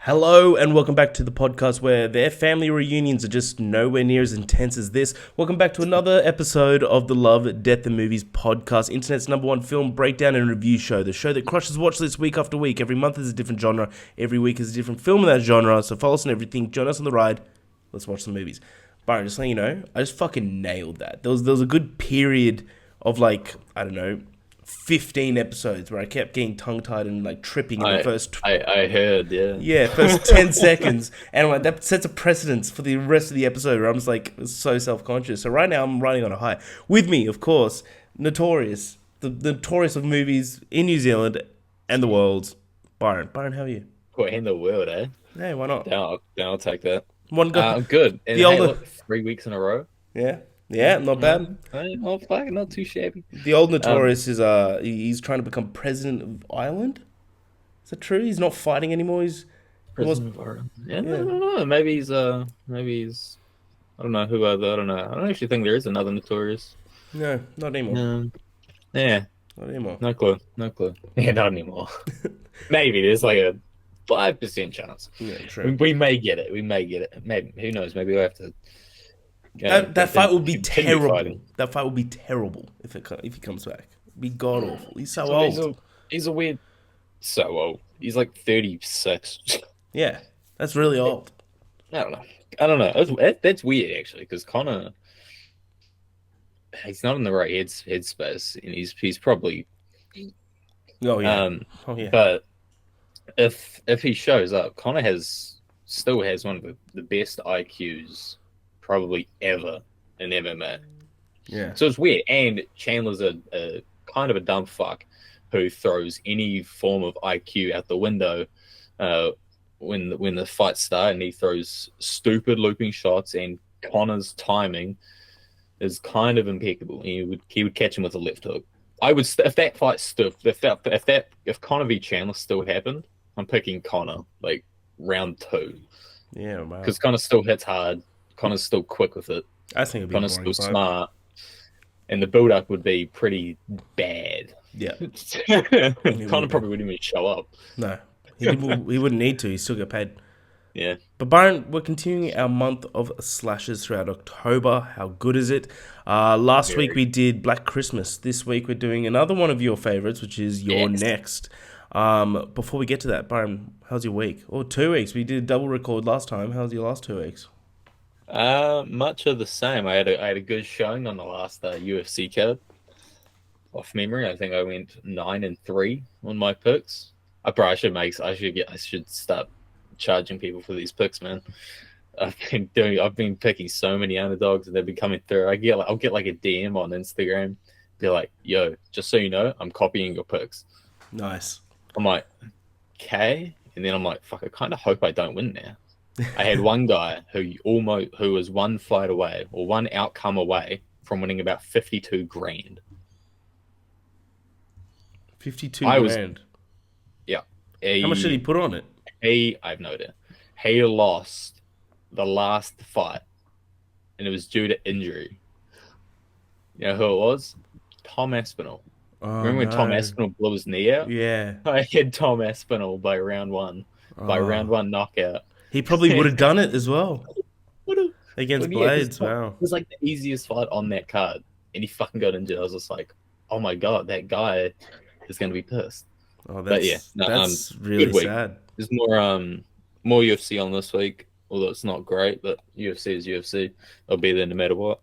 Hello and welcome back to the podcast where their family reunions are just nowhere near as intense as this. Welcome back to another episode of the Love, Death and Movies podcast, internet's #1 film breakdown and review show. The show that crushes watch lists week after week. Every month is a different genre. Every week is a different film in that genre. So follow us on everything. Join us on the ride. Let's watch some movies. Byron, just letting you know, I just fucking nailed that. There was a good period of 15 episodes where I kept getting tongue-tied and tripping in the first... I heard, yeah. Yeah, first 10 seconds. And that sets a precedence for the rest of the episode where I'm just so self-conscious. So right now I'm riding on a high. With me, of course, Notorious. The Notorious of movies in New Zealand and the world. Byron. Byron, how are you? What in the world, eh? Hey, why not? I'll take that. One guy. I'm good. And look, 3 weeks in a row. Yeah, not bad. Not too shabby. The old Notorious is he's trying to become president of Ireland. Is that true? He's not fighting anymore. President of Ireland. Yeah, I don't know. Maybe he's I don't know who other. I don't know. I don't actually think there is another Notorious. No, not anymore. Yeah, not anymore. No clue. Yeah, not anymore. Maybe there's like a 5% chance. Yeah, true. We may get it. Maybe, who knows? Maybe we'll have to. That fight will be terrible. Fighting. That fight will be terrible if he comes back. It'll be god awful. He's so old. He's a weird. So old. He's like 36. Yeah, that's really old. I don't know. That's weird actually, because Connor, he's not in the right headspace, and he's probably. Oh yeah. But if he shows up, Connor still has one of the best IQs probably ever in MMA. Yeah. So it's weird. And Chandler's a kind of a dumb fuck who throws any form of IQ out the window when the fights start, and he throws stupid looping shots, and Connor's timing is kind of impeccable. He would catch him with a left hook. I would if that fight stood if Connor v Chandler still happened, I'm picking Connor like round 2. Yeah, wow. Because Connor still hits hard. Connor's still quick with it. I think it'd be Connor's still smart, and the build-up would be pretty bad. Yeah, Connor probably wouldn't even show up. No, he wouldn't need to. He still get paid. Yeah. But Byron, we're continuing our month of slashes throughout October. How good is it? Last week we did Black Christmas. This week we're doing another one of your favorites, which is You're Next. Before we get to that, Byron, how's your week? Or 2 weeks? We did a double record last time. How's your last 2 weeks? Much of the same. I had a good showing on the last UFC card. Off memory, I think I went 9-3 on my picks. I should start charging people for these picks, man. I've been picking so many underdogs, and they've been coming through. I'll get like a DM on Instagram, be like, "Yo, just so you know, I'm copying your picks." Nice. I'm like, okay, and then I'm like, fuck. I kind of hope I don't win now. I had one guy who was one fight away or one outcome away from winning about 52 grand. 52 grand? Yeah. How much did he put on it? I have no idea. He lost the last fight, and it was due to injury. You know who it was? Tom Aspinall. Oh, remember when Tom Aspinall blew his knee out? Yeah. I had Tom Aspinall by round 1. By round 1 knockout. He probably would have done it as well. Against Blades, wow. It was like the easiest fight on that card, and he fucking got injured. I was just like, oh my god, that guy is going to be pissed. Oh, that's really sad. There's more UFC on this week, although it's not great, but UFC is UFC. I'll be there no matter what.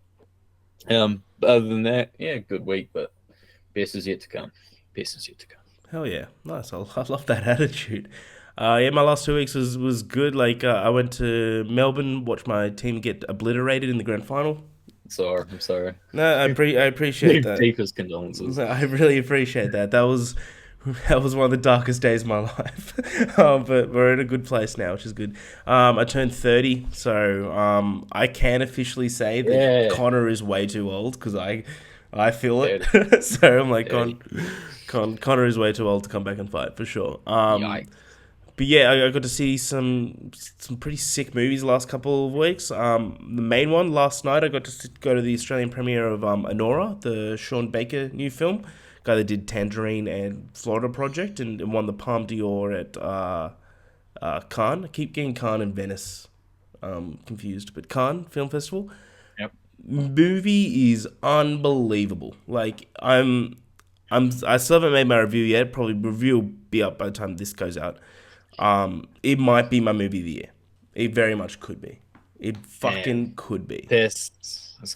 But other than that, yeah, good week, but best is yet to come. Hell yeah. Nice. I love that attitude. My last 2 weeks was good. I went to Melbourne, watched my team get obliterated in the grand final. I'm sorry. No, I appreciate that. Deepest condolences. I really appreciate that. That was one of the darkest days of my life. But we're in a good place now, which is good. I turned 30, so I can officially say that Connor is way too old, because I feel it. So I'm like, Connor is way too old to come back and fight, for sure. Yikes. But yeah, I got to see some pretty sick movies the last couple of weeks. The main one, last night, I got to go to the Australian premiere of Honora, the Sean Baker new film. Guy that did Tangerine and Florida Project and won the Palme d'Or at Cannes. I keep getting Cannes and Venice confused, but Cannes Film Festival Yep. movie is unbelievable. Like I still haven't made my review yet. Probably review will be up by the time this goes out. It might be my movie of the year. It very much could be. It And fucking could be. that's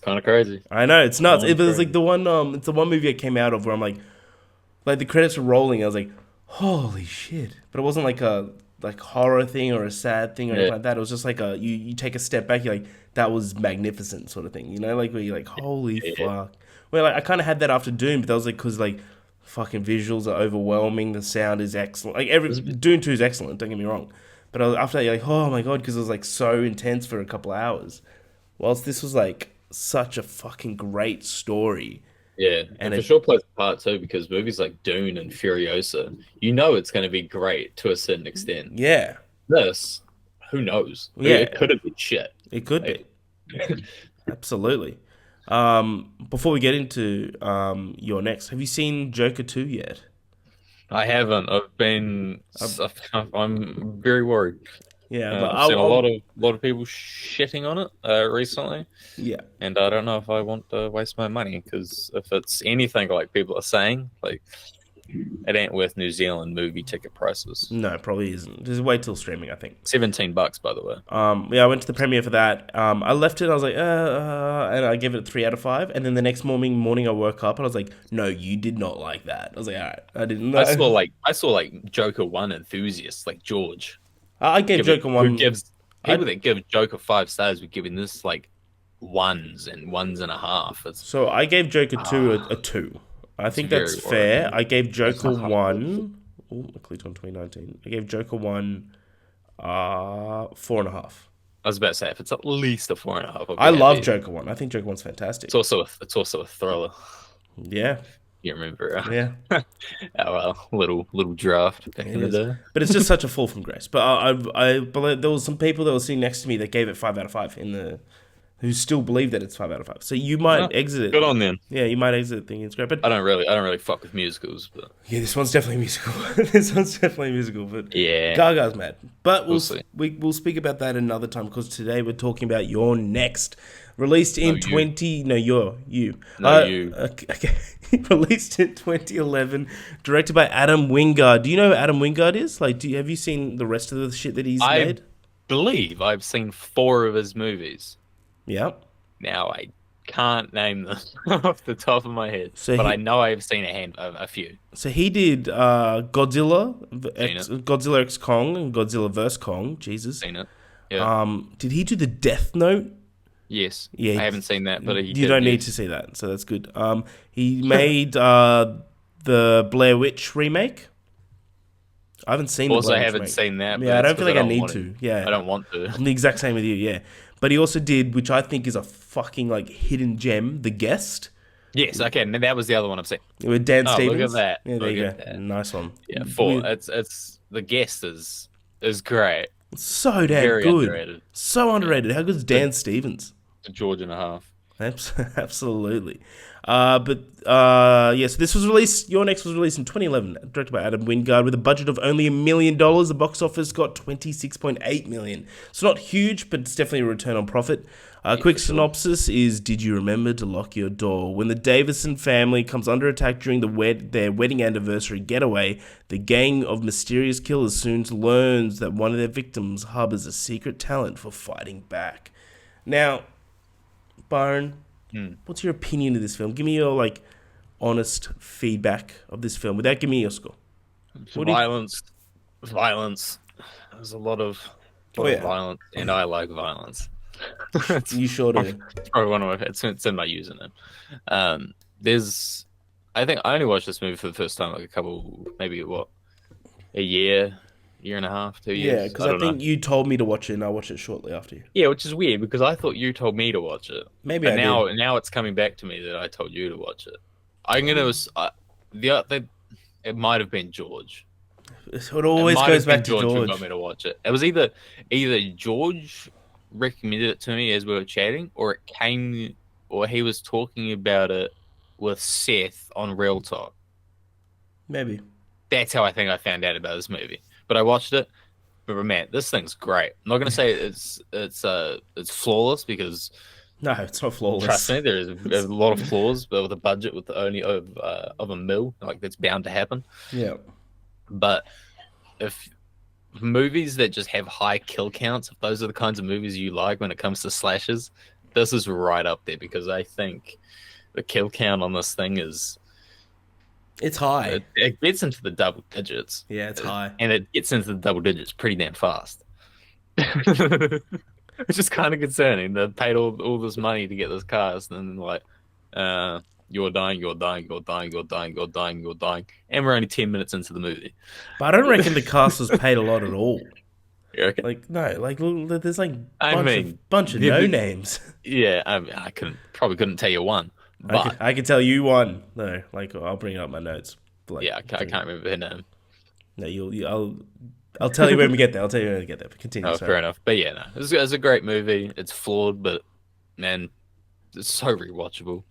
kind of crazy. I know it's nuts. Kind It of was like crazy. the one. It's the one movie I came out of where I'm like the credits were rolling. I was like, holy shit! But it wasn't like a like horror thing or a sad thing or anything Yeah. like that. It was just like you take a step back. You're like that was magnificent sort of thing. You know, like where you're like, holy Yeah. fuck. Well, like I kind of had that after Doom, but that was like because like fucking visuals are overwhelming. The sound is excellent. Like every This- Doom 2 is excellent. Don't get me wrong. But after that, you're like, oh my god, because it was like so intense for a couple of hours. Whilst this was like such a fucking great story, Yeah, and and for it sure plays a part too because movies like Dune and Furiosa, you know it's going to be great to a certain extent. yeah, This, who knows? It yeah, could have been shit. it could Like, be absolutely. Before we get into your next, have you seen Joker 2 yet? I haven't. I'm very worried. Yeah, but I've seen a lot of people shitting on it recently, yeah, and I don't know if I want to waste my money because if it's anything like people are saying, like it ain't worth New Zealand movie ticket prices. no, it probably isn't. Just wait till streaming, I think. $17, by the way. Yeah, I went to the premiere for that. I left it. I was like, and I gave it a 3 out of 5. And then the next morning I woke up and I was like, no, you did not like that. I was like, all right, I didn't know. I saw like Joker 1 enthusiasts like George I gave give it Joker who one. gives people I that give Joker 5 stars were giving this like ones and ones and a half. It's so I gave Joker 2 a 2. I it's think that's very fair. worrying. I gave Joker 1. Oh, I clicked on 2019. I gave Joker 1 4.5. I was about to say if it's at least a 4.5, I'll I be love happy. Joker 1. I think Joker 1's fantastic. It's also a thriller. Yeah, You remember yeah. our little draft back It in the is, day? but it's just such a fall from grace. But I believe there was some people that were sitting next to me that gave it 5 out of 5 in the, who still believe that it's 5 out of 5. So you No, might exit good it. on them. Yeah, you might exit it thinking it's great. But I don't really fuck with musicals, but yeah, this one's definitely musical. This one's definitely musical. But yeah, Gaga's mad. But we'll see. we'll speak about that another time because today we're talking about your next. Released No, in you. 20 no you No, you. okay. Released in 2011, directed by Adam Wingard. Do you know who Adam Wingard is? Like, have you seen the rest of the shit that he's I made? believe I've seen 4 of his movies. Yeah. Now I can't name them off the top of my head, So but he- I know I've seen a few. So he did Seen it. Godzilla X Kong and Godzilla vs Kong. Jesus. Seen it. Yeah. Did he do the Death Note? Yes. Yeah, I haven't seen that, but he you did, don't need yes. to see that, so that's good. He made the Blair Witch remake. I haven't seen the Also, Blair I Witch haven't remake. seen that. But Yeah, I that's don't feel 'cause like I need want to. it. Yeah, I don't want to. I'm the exact same with you. Yeah, but he also did, which I think is a fucking like hidden gem, The Guest, Yes, okay. And that was the other one I've seen. with Dan Oh, look at Stevens. that. Yeah, there Look you at go. that. Nice one. Yeah, 4. It's the guest is great. So damn Very good. underrated. So underrated. How good is Dan Stevens? It's a George and a half. Absolutely. So this was released, Your Next was released in 2011, directed by Adam Wingard, with a budget of only $1 million. The box office got $26.8 million. It's not huge, but it's definitely a return on profit. Quick synopsis is, did you remember to lock your door? When the Davison family comes under attack during their wedding anniversary getaway, the gang of mysterious killers soon learns that one of their victims harbors a secret talent for fighting back. Now, Byron, what's your opinion of this film? Give me your honest feedback of this film without giving me your score. What do you- Violence. There's a lot of yeah. violence, and I like violence. You sure do. It's probably one of my. It's in my username. There's. I think I only watched this movie for the first time maybe a year and a half, 2 years. Yeah, because I don't think know. you told me to watch it, and I watched it shortly after you. Yeah, which is weird because I thought you told me to watch it. Maybe But I now did. now it's coming back to me that I told you to watch it. I'm gonna it might have been George. It always It might goes have been back to George who George. got me to watch it. It was either George recommended it to me as we were chatting, or he was talking about it with Seth on Real Talk. Maybe. That's how I think I found out about this movie. But I watched it. But man, this thing's great. I'm not gonna say it's flawless because No, it's not trust flawless. me, there's a lot of flaws. But with a budget with only of a mil, like that's bound to happen. Yeah. But if movies that just have high kill counts, if those are the kinds of movies you like when it comes to slashes, this is right up there because I think the kill count on this thing is It's high. it gets into the double digits. Yeah, it's high. And it gets into the double digits pretty damn fast. It's just kind of concerning. They paid all this money to get this cast, and then like, you're dying, you're dying, you're dying, you're dying, you're dying, you're dying, and we're only 10 minutes into the movie. But I don't reckon the cast was paid a lot at all. You reckon? Like, no, like, look, there's like I bunch of mean, no names. Yeah, I couldn't tell you one, but I could tell you one. No, like, I'll bring up my notes. Like, yeah, I can't remember her name. No, I'll tell you when we get there. I'll tell you when we get there. But continue. Oh, sorry. fair enough. But yeah, no, it's a great movie. It's flawed, but man, it's so rewatchable.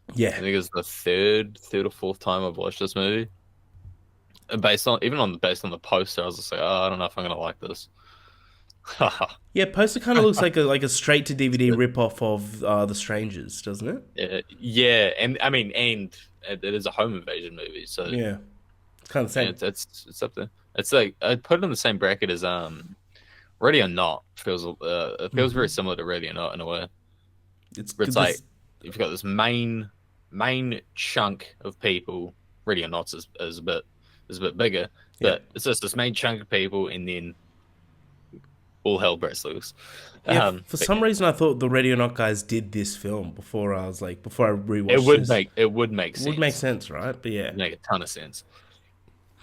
I Yeah. think it's the third or fourth time I've watched this movie. And based on the poster, I was just like, oh, I don't know if I'm gonna like this. Yeah, poster kind of looks like a straight to DVD rip-off of The Strangers, doesn't it? Yeah, and I mean, and it is a home invasion movie, so Yeah. It's kind of the yeah, same. it's up there. It's like I'd put it in the same bracket as Ready or Not. It feels very similar to Ready or Not in a way. It's Like you've got this main chunk of people. Ready or Not is a bit bigger, but it's just this main chunk of people, and then all hell breaks loose. Yeah, for some reason, I thought the Ready or Not guys did this film before I rewatched it would this. make sense. Would make sense, right? But yeah, It'd make a ton of sense.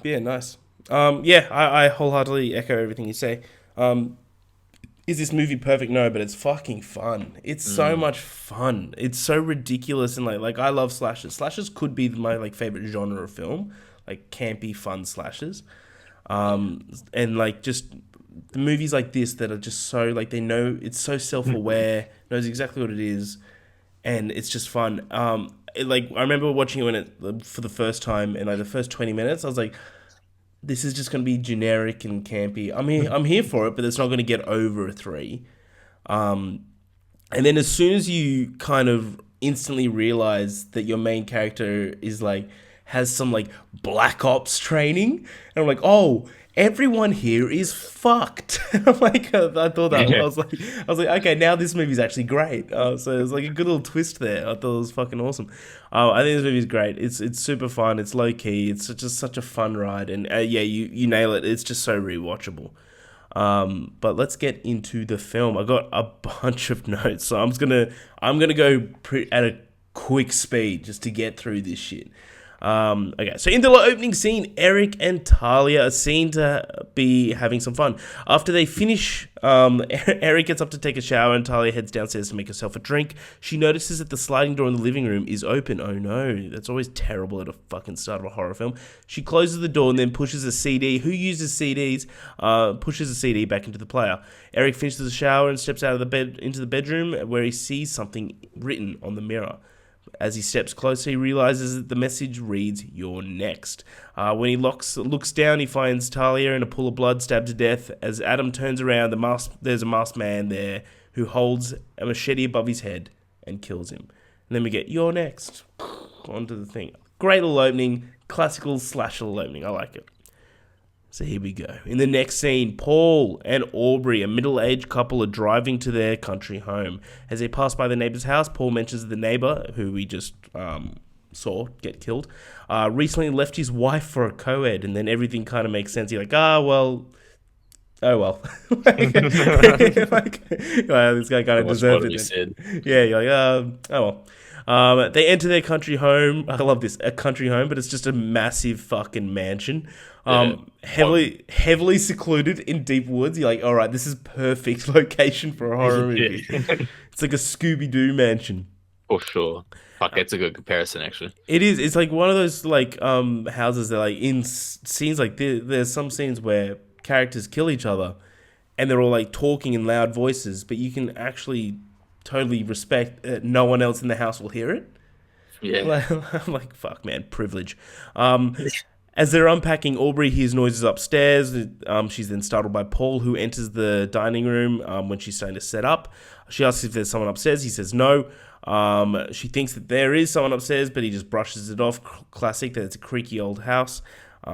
yeah, nice. Yeah, I wholeheartedly echo everything you say. Is this movie perfect? No, but it's fucking fun. It's so much fun. It's so ridiculous and like I love slashers. Slashers could be my like favorite genre of film, like campy fun slashers. And like just the movies like this that are just so like they know it's so self-aware, knows exactly what it is, and it's just fun. Like I remember watching it for the first time, and like the first 20 minutes, I was like, this is just going to be generic and campy. I'm here for it, but it's not going to get over a 3. And then as soon as you kind of instantly realize that your main character is like has some like black ops training, and I'm like, oh, everyone here is fucked. I'm like, I thought that I was like, okay, now this movie's actually great. So it's like a good little twist there. I thought it was fucking awesome. I think this movie's great. It's super fun. It's low key. It's just such a fun ride, and yeah, you nail it. It's just so rewatchable. But let's get into the film. I got a bunch of notes, so I'm gonna go at a quick speed just to get through this shit. Okay, so in the opening scene, Eric and Talia are seen to be having some fun. After they finish, Eric gets up to take a shower and Talia heads downstairs to make herself a drink. She notices that the sliding door in the living room is open. Oh no, that's always terrible at a fucking start of a horror film. She closes the door and then pushes a CD. Who uses CDs? Pushes a CD back into the player. Eric finishes the shower and steps out of the bed into the bedroom where he sees something written on the mirror. As he steps closer, he realizes that the message reads, "You're next." When he looks down, he finds Talia in a pool of blood, stabbed to death. As Adam turns around, there's a masked man there who holds a machete above his head and kills him. And then we get, "You're next." Onto the thing. Great little opening. Classical slasher opening. I like it. So here we go. In the next scene, Paul and Aubrey, a middle-aged couple, are driving to their country home. As they pass by the neighbor's house, Paul mentions the neighbor, who we just saw get killed, recently left his wife for a co-ed, and then everything kind of makes sense. You're like, oh well. Well, this guy kind of deserved it. Yeah, you're like, oh well. They enter their country home. I love this, a country home, but it's just a massive fucking mansion. Heavily secluded in deep woods. You're like, all right, this is perfect location for a horror movie. It's like a Scooby-Doo mansion. For sure. Fuck, that's a good comparison, actually. It is. It's like one of those like houses that like in scenes like there's some scenes where characters kill each other, and they're all like talking in loud voices, but you can actually totally respect that no one else in the house will hear it. Yeah. I'm like, fuck, man, privilege. As they're unpacking, Aubrey hears noises upstairs. She's then startled by Paul, who enters the dining room when she's starting to set up. She asks if there's someone upstairs. He says no. She thinks that there is someone upstairs, but he just brushes it off. Classic, that it's a creaky old house.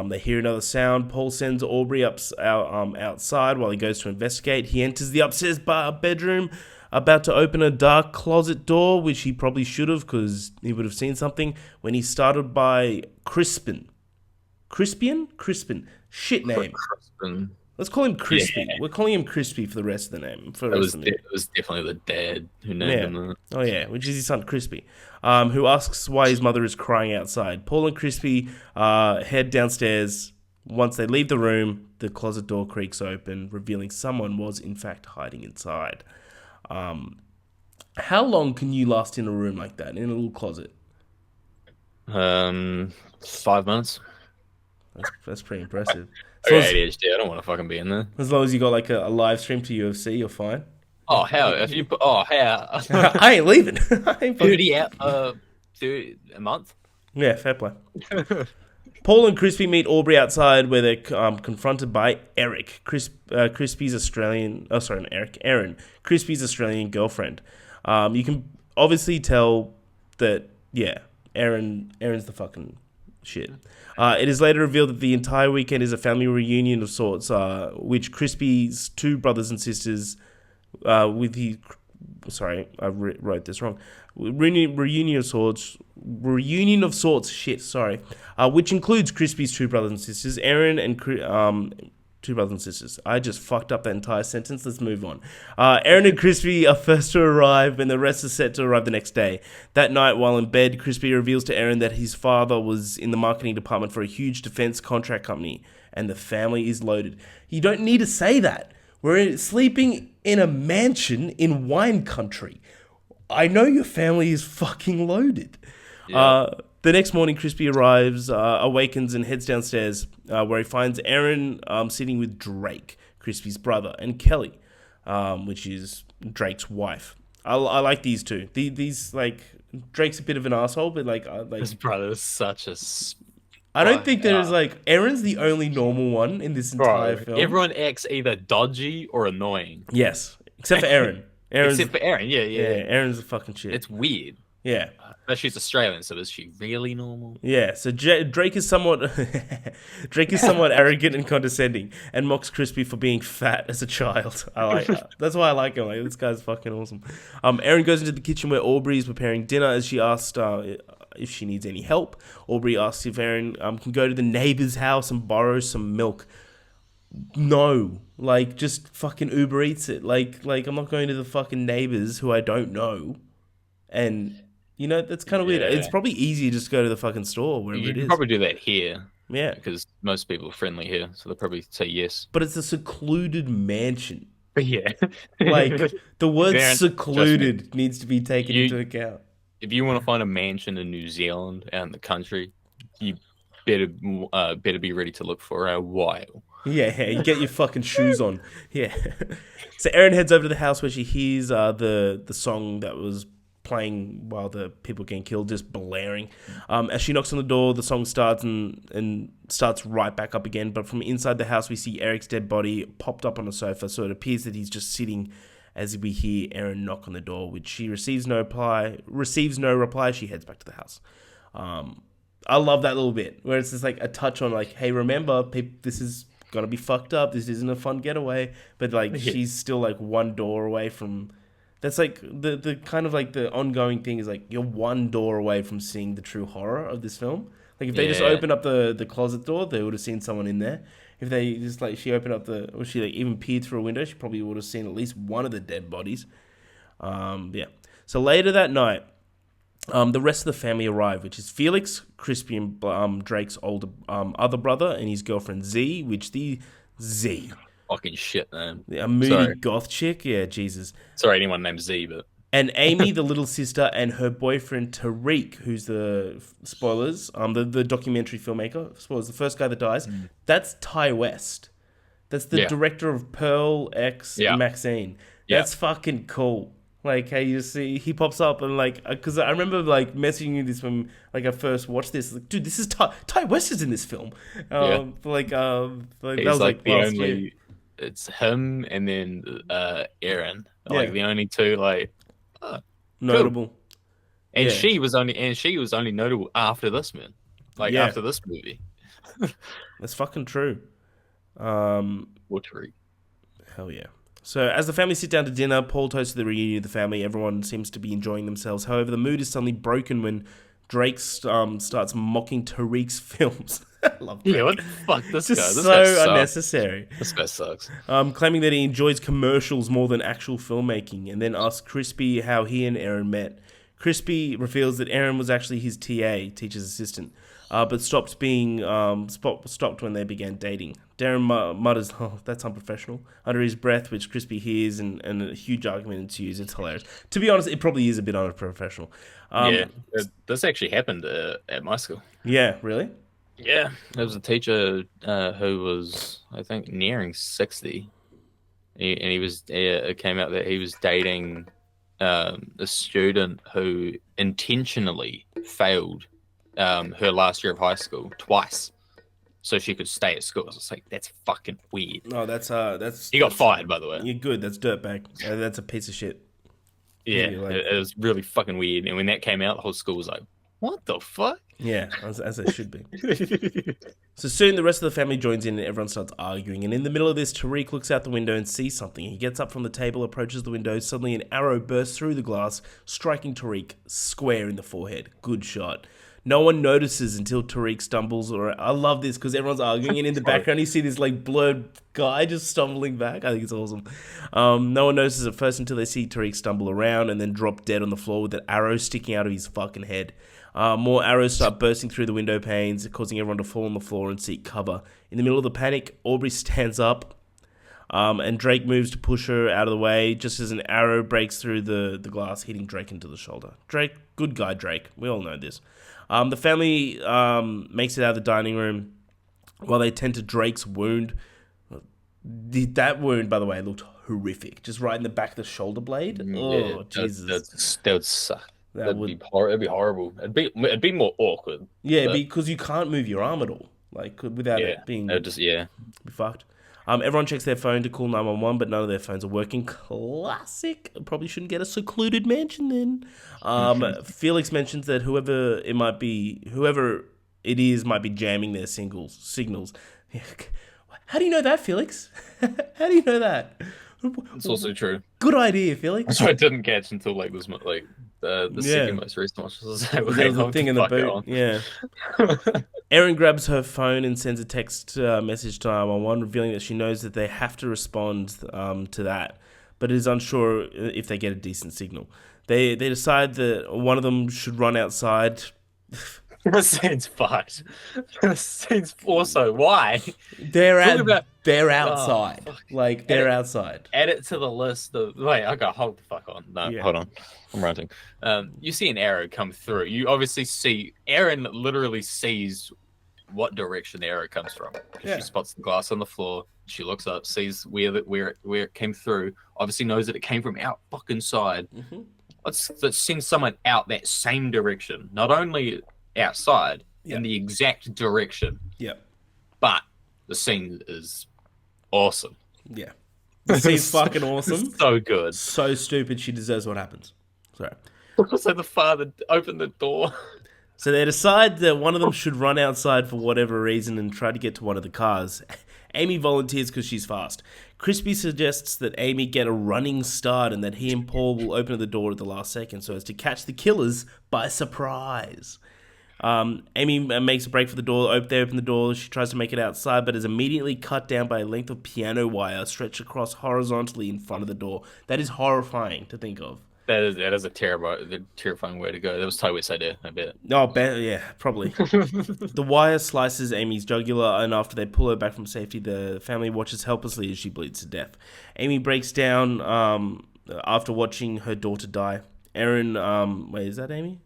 They hear another sound. Paul sends Aubrey outside while he goes to investigate. He enters the upstairs bedroom, about to open a dark closet door, which he probably should have because he would have seen something, when he's startled by Crispin. Crispin. Shit name. Crispin. Let's call him Crispy. Yeah. We're calling him Crispy for the rest of the name. It was definitely the dad who named him that. Oh yeah, which is his son Crispy, who asks why his mother is crying outside. Paul and Crispy head downstairs. Once they leave the room, the closet door creaks open, revealing someone was in fact hiding inside. How long can you last in a room like that, in a little closet? 5 months. That's pretty impressive. I got ADHD. I don't want to fucking be in there. As long as you got like a live stream to UFC, you're fine. Oh hell! If you put how I ain't leaving. I ain't fucking... 30 a month. Yeah, fair play. Paul and Crispy meet Aubrey outside, where they're confronted by Eric, Crispy's Australian. Oh, sorry, not Eric. Erin, Crispy's Australian girlfriend. You can obviously tell that, yeah, Erin's the fucking shit. It is later revealed that the entire weekend is a family reunion of sorts, which Crispy's two brothers and sisters, wrote this wrong. Reunion of sorts. Shit, sorry. Which includes Crispy's two brothers and sisters, Erin and two brothers and sisters. I just fucked up that entire sentence. Let's move on. Erin and Crispy are first to arrive, and the rest are set to arrive the next day. That night, while in bed, Crispy reveals to Erin that his father was in the marketing department for a huge defense contract company, and the family is loaded. You don't need to say that. We're sleeping in a mansion in wine country. I know your family is fucking loaded. Yeah. The next morning, Crispy arrives, awakens, and heads downstairs, where he finds Erin sitting with Drake, Crispy's brother, and Kelly, which is Drake's wife. I like these two. These like, Drake's a bit of an asshole, but like his brother's such a. I don't think there's like, Erin's the only normal one in this entire film. Everyone acts either dodgy or annoying. Yes, except for Erin. Except for Erin, yeah. Erin's a fucking shit. It's weird. Yeah. But she's Australian, so is she really normal? Yeah, so Drake is somewhat arrogant and condescending, and mocks Crispy for being fat as a child. I like that. That's why I like him. Like, this guy's fucking awesome. Erin goes into the kitchen where Aubrey is preparing dinner, as she asked if she needs any help. Aubrey asks if Erin can go to the neighbor's house and borrow some milk. No, like, just fucking Uber Eats it. Like I'm not going to the fucking neighbors who I don't know, and you know, that's kind of weird. It's probably easier just to go to the fucking store, wherever it is. You can probably do that here. Yeah, because most people are friendly here, so they'll probably say yes. But it's a secluded mansion. Yeah, like the word secluded needs to be taken into account. If you want to find a mansion in New Zealand out in the country, you better be ready to look for a while. Yeah, you get your fucking shoes on. Yeah. So Erin heads over to the house where she hears the song that was playing while the people getting killed, just blaring. As she knocks on the door, the song starts and starts right back up again. But from inside the house, we see Eric's dead body popped up on a sofa. So it appears that he's just sitting as we hear Erin knock on the door, which she receives no reply. She heads back to the house. I love that little bit where it's just like a touch on like, hey, remember, this is gonna be fucked up. This isn't a fun getaway. But like, she's still like one door away from. That's like the kind of like the ongoing thing is like you're one door away from seeing the true horror of this film. Like if they just opened up the closet door, they would have seen someone in there. If they just like she opened up or she like even peered through a window, she probably would have seen at least one of the dead bodies. Yeah. So later that night, the rest of the family arrive, which is Felix, Crispy, and Drake's older other brother, and his girlfriend Z, which the Z. Fucking shit, man. A moody goth chick? Yeah, Jesus. Sorry, anyone named Z, but... And Amy, the little sister, and her boyfriend, Tariq, who's the... Spoilers. The documentary filmmaker. Spoilers. The first guy that dies. That's Ty West. That's the director of Pearl, X, and Maxine. That's fucking cool. Like how you see he pops up and like because I remember like messaging you this when like I first watched this. Like, dude, this is Ty West is in this film. Yeah. Like that He's was like like the last year. only. It's him and then Aaron, are like Yeah, the only two. Like, oh, cool. notable. And Yeah, she was only notable after this man, like yeah, after this movie. that's fucking true. Um, Watery. Hell yeah. So, as the family sit down to dinner, Paul toasts the reunion of the family. Everyone seems to be enjoying themselves. However, the mood is suddenly broken when Drake starts mocking Tariq's films. I love Yeah, Drake. what the fuck, this guy? Just This guy so sucks. unnecessary. This guy sucks. Claiming that he enjoys commercials more than actual filmmaking, and then asks Crispy how he and Aaron met. Crispy reveals that Aaron was actually his TA, teacher's assistant, but stopped when they began dating. Darren mutters, "Oh, that's unprofessional," under his breath, which Crispy hears, and a huge argument ensues. It's hilarious. To be honest, it probably is a bit unprofessional. Yeah, this actually happened at my school. Yeah, really? Yeah, there was a teacher who was, I think, nearing 60. And he was, it came out that he was dating a student who intentionally failed her last year of high school twice so she could stay at school. So it's like, that's fucking weird. No, that's He got fired, by the way. You're good. That's dirtbag. That's a piece of shit. Yeah, Maybe, like- it was really fucking weird. And when that came out, the whole school was like, what the fuck? Yeah, as it should be. So soon the rest of the family joins in and everyone starts arguing. And in the middle of this, Tariq looks out the window and sees something. He gets up from the table, approaches the window. Suddenly an arrow bursts through the glass, striking Tariq square in the forehead. Good shot. No one notices until Tariq stumbles. Or I love this because everyone's arguing, and in the background you see this like blurred guy just stumbling back. I think it's awesome. No one notices at first until they see Tariq stumble around and then drop dead on the floor with an arrow sticking out of his fucking head. More arrows start bursting through the window panes, causing everyone to fall on the floor and seek cover. In the middle of the panic, Aubrey stands up, and Drake moves to push her out of the way, just as an arrow breaks through the glass, hitting Drake into the shoulder. Drake, good guy Drake. We all know this. The family makes it out of the dining room while they tend to Drake's wound. That wound, by the way, looked horrific. Just right in the back of the shoulder blade. Oh, Jesus. That would suck. That It'd be horrible. It'd be more awkward. Yeah, but because you can't move your arm at all, like without it being yeah. be fucked. Everyone checks their phone to call 911, but none of their phones are working. Classic. Probably shouldn't get a secluded mansion then. Felix mentions that whoever it is might be jamming their signals. How do you know that, Felix? How do you know that? It's also true. Good idea, Felix. So I didn't catch until like this, like the second most recent one. There was a thing in the boot. Yeah. Erin grabs her phone and sends a text message to 911, revealing that she knows that they have to respond to that, but is unsure if they get a decent signal. They decide that one of them should run outside. This scene's fucked. This scene's also why They're outside. Oh, like they're outside. Add it to the list of wait. Okay, hold the fuck on. No, Yeah. hold on. I'm ranting. You see an arrow come through. You obviously see Erin literally sees what direction the arrow comes from. Yeah. She spots the glass on the floor. She looks up, sees where it came through. Obviously knows that it came from out fucking side. Mm-hmm. Let's send someone out that same direction. Not only outside in the exact direction. Yeah. But the scene is awesome. Yeah. The scene's fucking awesome. So good. So stupid. She deserves what happens. Sorry. So the father opened the door. So they decide that one of them should run outside for whatever reason and try to get to one of the cars. Amy volunteers because she's fast. Crispy suggests that Amy get a running start and that he and Paul will open the door at the last second so as to catch the killers by surprise. Amy makes a break for the door. They open the door. She tries to make it outside, but is immediately cut down by a length of piano wire stretched across horizontally in front of the door. That is horrifying to think of. That is a terrifying way to go. That was Ty West's idea, I bet. Oh, yeah, probably. The wire slices Amy's jugular, and after they pull her back from safety, the family watches helplessly as she bleeds to death. Amy breaks down after watching her daughter die. Erin, wait, is that Amy?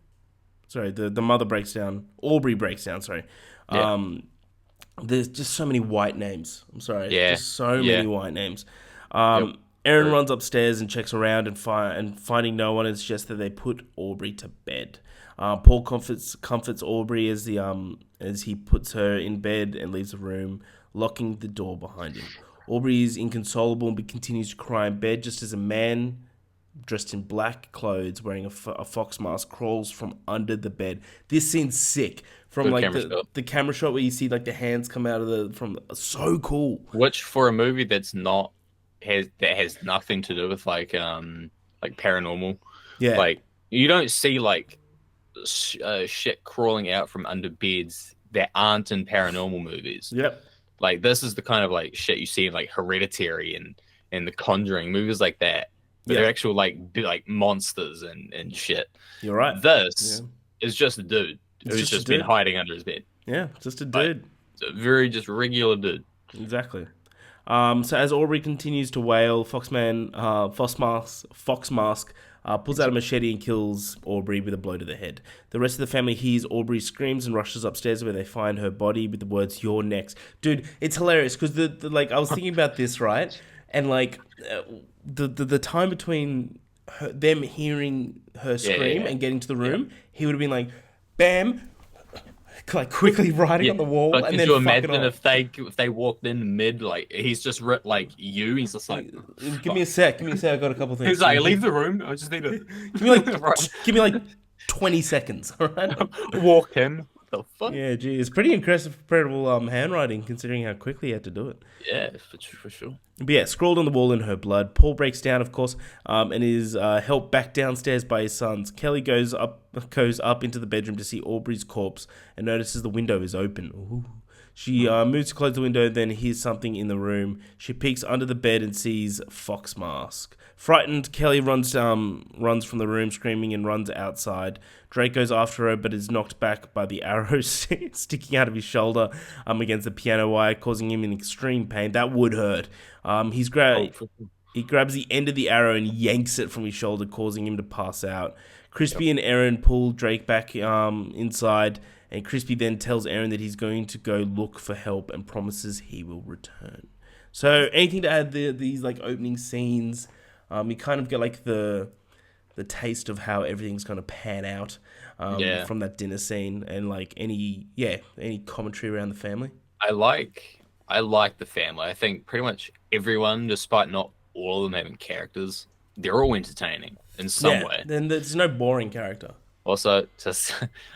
Sorry, the mother breaks down. Aubrey breaks down, sorry. Yeah. There's just so many white names. I'm sorry. Yeah. Just so many white names. Yep. Aaron runs upstairs and checks around and finding no one, it's just that they put Aubrey to bed. Paul comforts Aubrey as he puts her in bed and leaves the room, locking the door behind him. Aubrey is inconsolable and continues to cry in bed just as a man dressed in black clothes, wearing a fox mask, crawls from under the bed. This scene's sick. From Good like camera shot. the camera shot where you see like the hands come out of so cool. Which for a movie that's not has nothing to do with like paranormal. Yeah, Like you don't see like shit crawling out from under beds that aren't in paranormal movies. yep, Like this is the kind of like shit you see in like Hereditary and The Conjuring movies like that. But Yeah. they're actual like monsters and shit. you're right. This Yeah. is just a dude It's who's just a just been dude. hiding under his bed. Yeah, just a Right. dude. It's a very just regular dude. Exactly. So as Aubrey continues to wail, Fox Mask pulls out a machete and kills Aubrey with a blow to the head. The rest of the family hears Aubrey's screams and rushes upstairs where they find her body with the words "You're next." Dude, it's hilarious because the like I was thinking about this, right? And like the time between them hearing her scream and getting to the room, he would have been like, "Bam." Like quickly writing on the wall, But and could then you fuck it imagine off. if they walked in mid like he's just writ like you? He's just like, Give me a sec. Give me a sec. I got a couple things. he's like, leave the room. I just need to Give me like, give me like 20 seconds. All right. walk in. What the fuck? Yeah, gee, it's pretty incredible handwriting considering how quickly he had to do it. Yeah, for sure. But yeah, scrawled on the wall in her blood. Paul breaks down, of course, and is helped back downstairs by his sons. Kelly goes up into the bedroom to see Aubrey's corpse and notices the window is open. Ooh. She moves to close the window, then hears something in the room. She peeks under the bed and sees Fox Mask. Frightened, Kelly runs from the room screaming and runs outside. Drake goes after her but is knocked back by the arrow sticking out of his shoulder against the piano wire, causing him in extreme pain. That would hurt. He grabs the end of the arrow and yanks it from his shoulder, causing him to pass out. Crispy and Aaron pull Drake back inside, and Crispy then tells Aaron that he's going to go look for help and promises he will return. So, anything to add these like opening scenes? You kind of get like the taste of how everything's going to pan out from that dinner scene, and like any commentary around the family. I like the family. I think pretty much everyone, despite not all of them having characters, they're all entertaining in some way. Then there's no boring character. Also, just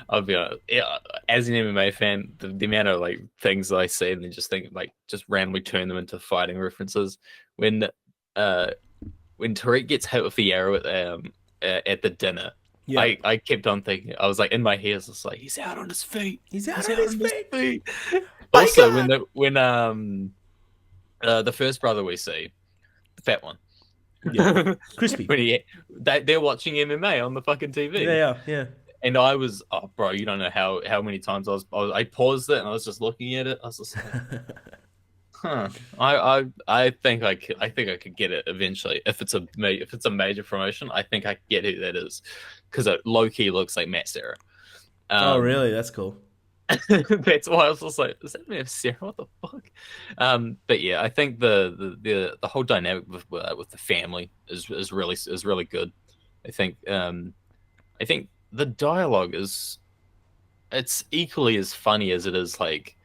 I'll be honest, as an MMA fan, the amount of like things that I see and then just think like just randomly turn them into fighting references. When Tariq gets hit with the arrow at the dinner, I kept on thinking, I was like in my head, it's just like he's out on his feet. He's out on his feet. Also, when the first brother we see, the fat one. Yeah, Crispy. They're watching MMA on the fucking TV. Yeah. And I was, oh, bro, you don't know how many times I paused it and I was just looking at it. I was just like, huh. I think I could get it eventually if it's a major promotion. I think I could get who that is because it low key looks like Matt Serra. Oh, really? That's cool. That's why I was just like, is that Matt Serra? What the fuck? But yeah, I think the whole dynamic with the family is really good. I think the dialogue it's equally as funny as it is like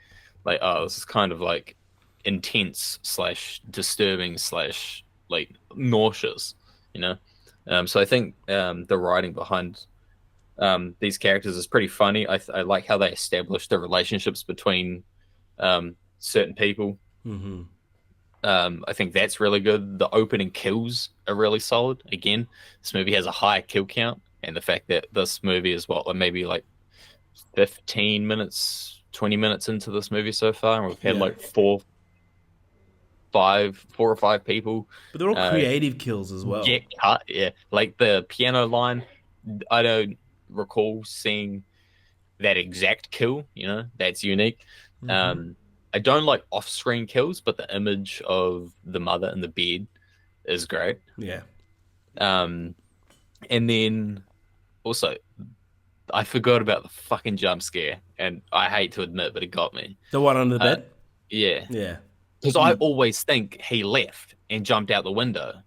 oh, this is kind of like intense / disturbing / like nauseous, you know. So I think the writing behind these characters is pretty funny. I like how they establish the relationships between certain people. Mm-hmm. I think that's really good. The opening kills are really solid. Again, this movie has a high kill count, and the fact that this movie is maybe like 15 minutes, 20 minutes into this movie so far, and we've had like four or five people. But they're all creative kills as well. Get cut, yeah. Like the piano line, I don't recall seeing that exact kill, you know, that's unique. Mm-hmm. I don't like off-screen kills, but the image of the mother in the bed is great. Yeah. And then also I forgot about the fucking jump scare, and I hate to admit, but it got me. The one under the bed? Yeah. Yeah. Because I always think he left and jumped out the window.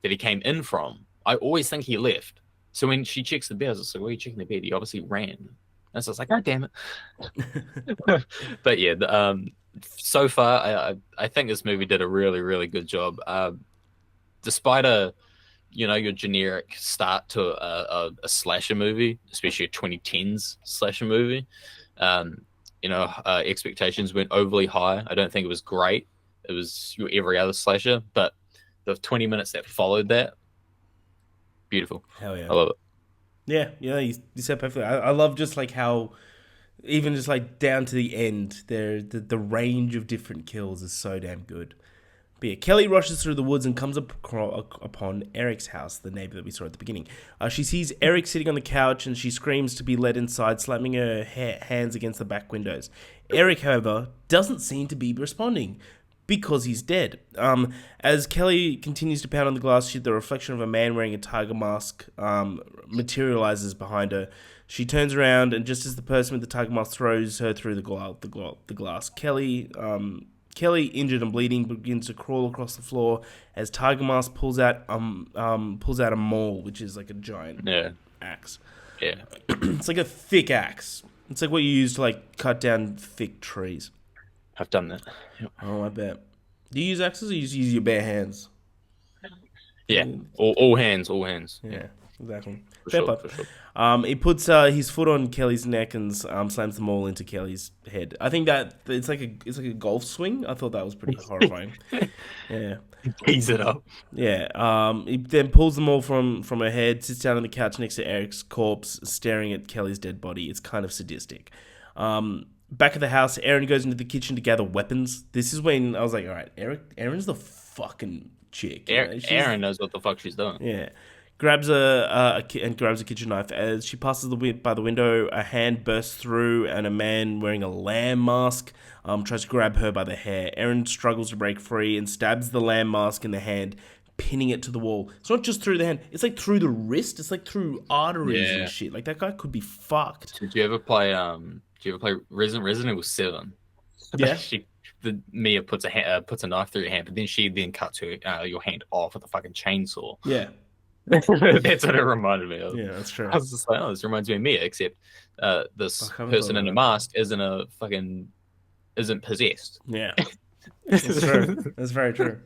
that he came in from, I always think he left. So when she checks the bed, I was like, "Where are you checking the bed?" He obviously ran. And so I was like, "God damn it!" But yeah, so far, I think this movie did a really, really good job. Despite your generic start to a slasher movie, especially a 2010s slasher movie. Expectations weren't overly high. I don't think it was great. It was your every other slasher, but the 20 minutes that followed that, beautiful. Hell yeah. I love it. Yeah, you said perfectly. I love just like how, even just like down to the end, the range of different kills is so damn good. But yeah, Kelly rushes through the woods and comes upon Eric's house, the neighbor that we saw at the beginning. She sees Eric sitting on the couch and she screams to be led inside, slamming her hands against the back windows. Eric, however, doesn't seem to be responding because he's dead. As Kelly continues to pound on the glass, the reflection of a man wearing a tiger mask materializes behind her. She turns around, and just as the person with the tiger mask throws her through the glass, Kelly, injured and bleeding, begins to crawl across the floor as Tiger Mask pulls out a maul, which is like a giant axe. Yeah. It's like a thick axe. It's like what you use to like cut down thick trees. I've done that. Yep. Oh, I bet. Do you use axes or you just use your bare hands? Yeah. All hands. Yeah, exactly. For Fair sure, play. for sure. He puts his foot on Kelly's neck and slams the maul into Kelly's head. I think that it's like a golf swing. I thought that was pretty horrifying. Yeah. Tease it up. Yeah. He then pulls the maul from her head, sits down on the couch next to Eric's corpse, staring at Kelly's dead body. It's kind of sadistic. Back at the house, Erin goes into the kitchen to gather weapons. This is when I was like, all right, Erin's the fucking chick. Erin knows what the fuck she's doing. Yeah. Grabs a kitchen knife. As she passes by the window, a hand bursts through and a man wearing a lamb mask tries to grab her by the hair. Erin struggles to break free and stabs the lamb mask in the hand, pinning it to the wall. It's not just through the hand, it's like through the wrist. It's like through arteries and shit. Like that guy could be fucked. Did you ever play Resident Evil 7? Yeah. Mia puts a knife through your hand, but then she cuts your hand off with a fucking chainsaw. Yeah. That's what it reminded me of. Yeah, that's true. I was just like, oh, this reminds me of Mia, except this person in a mask isn't possessed. Yeah. That's true. That's very true.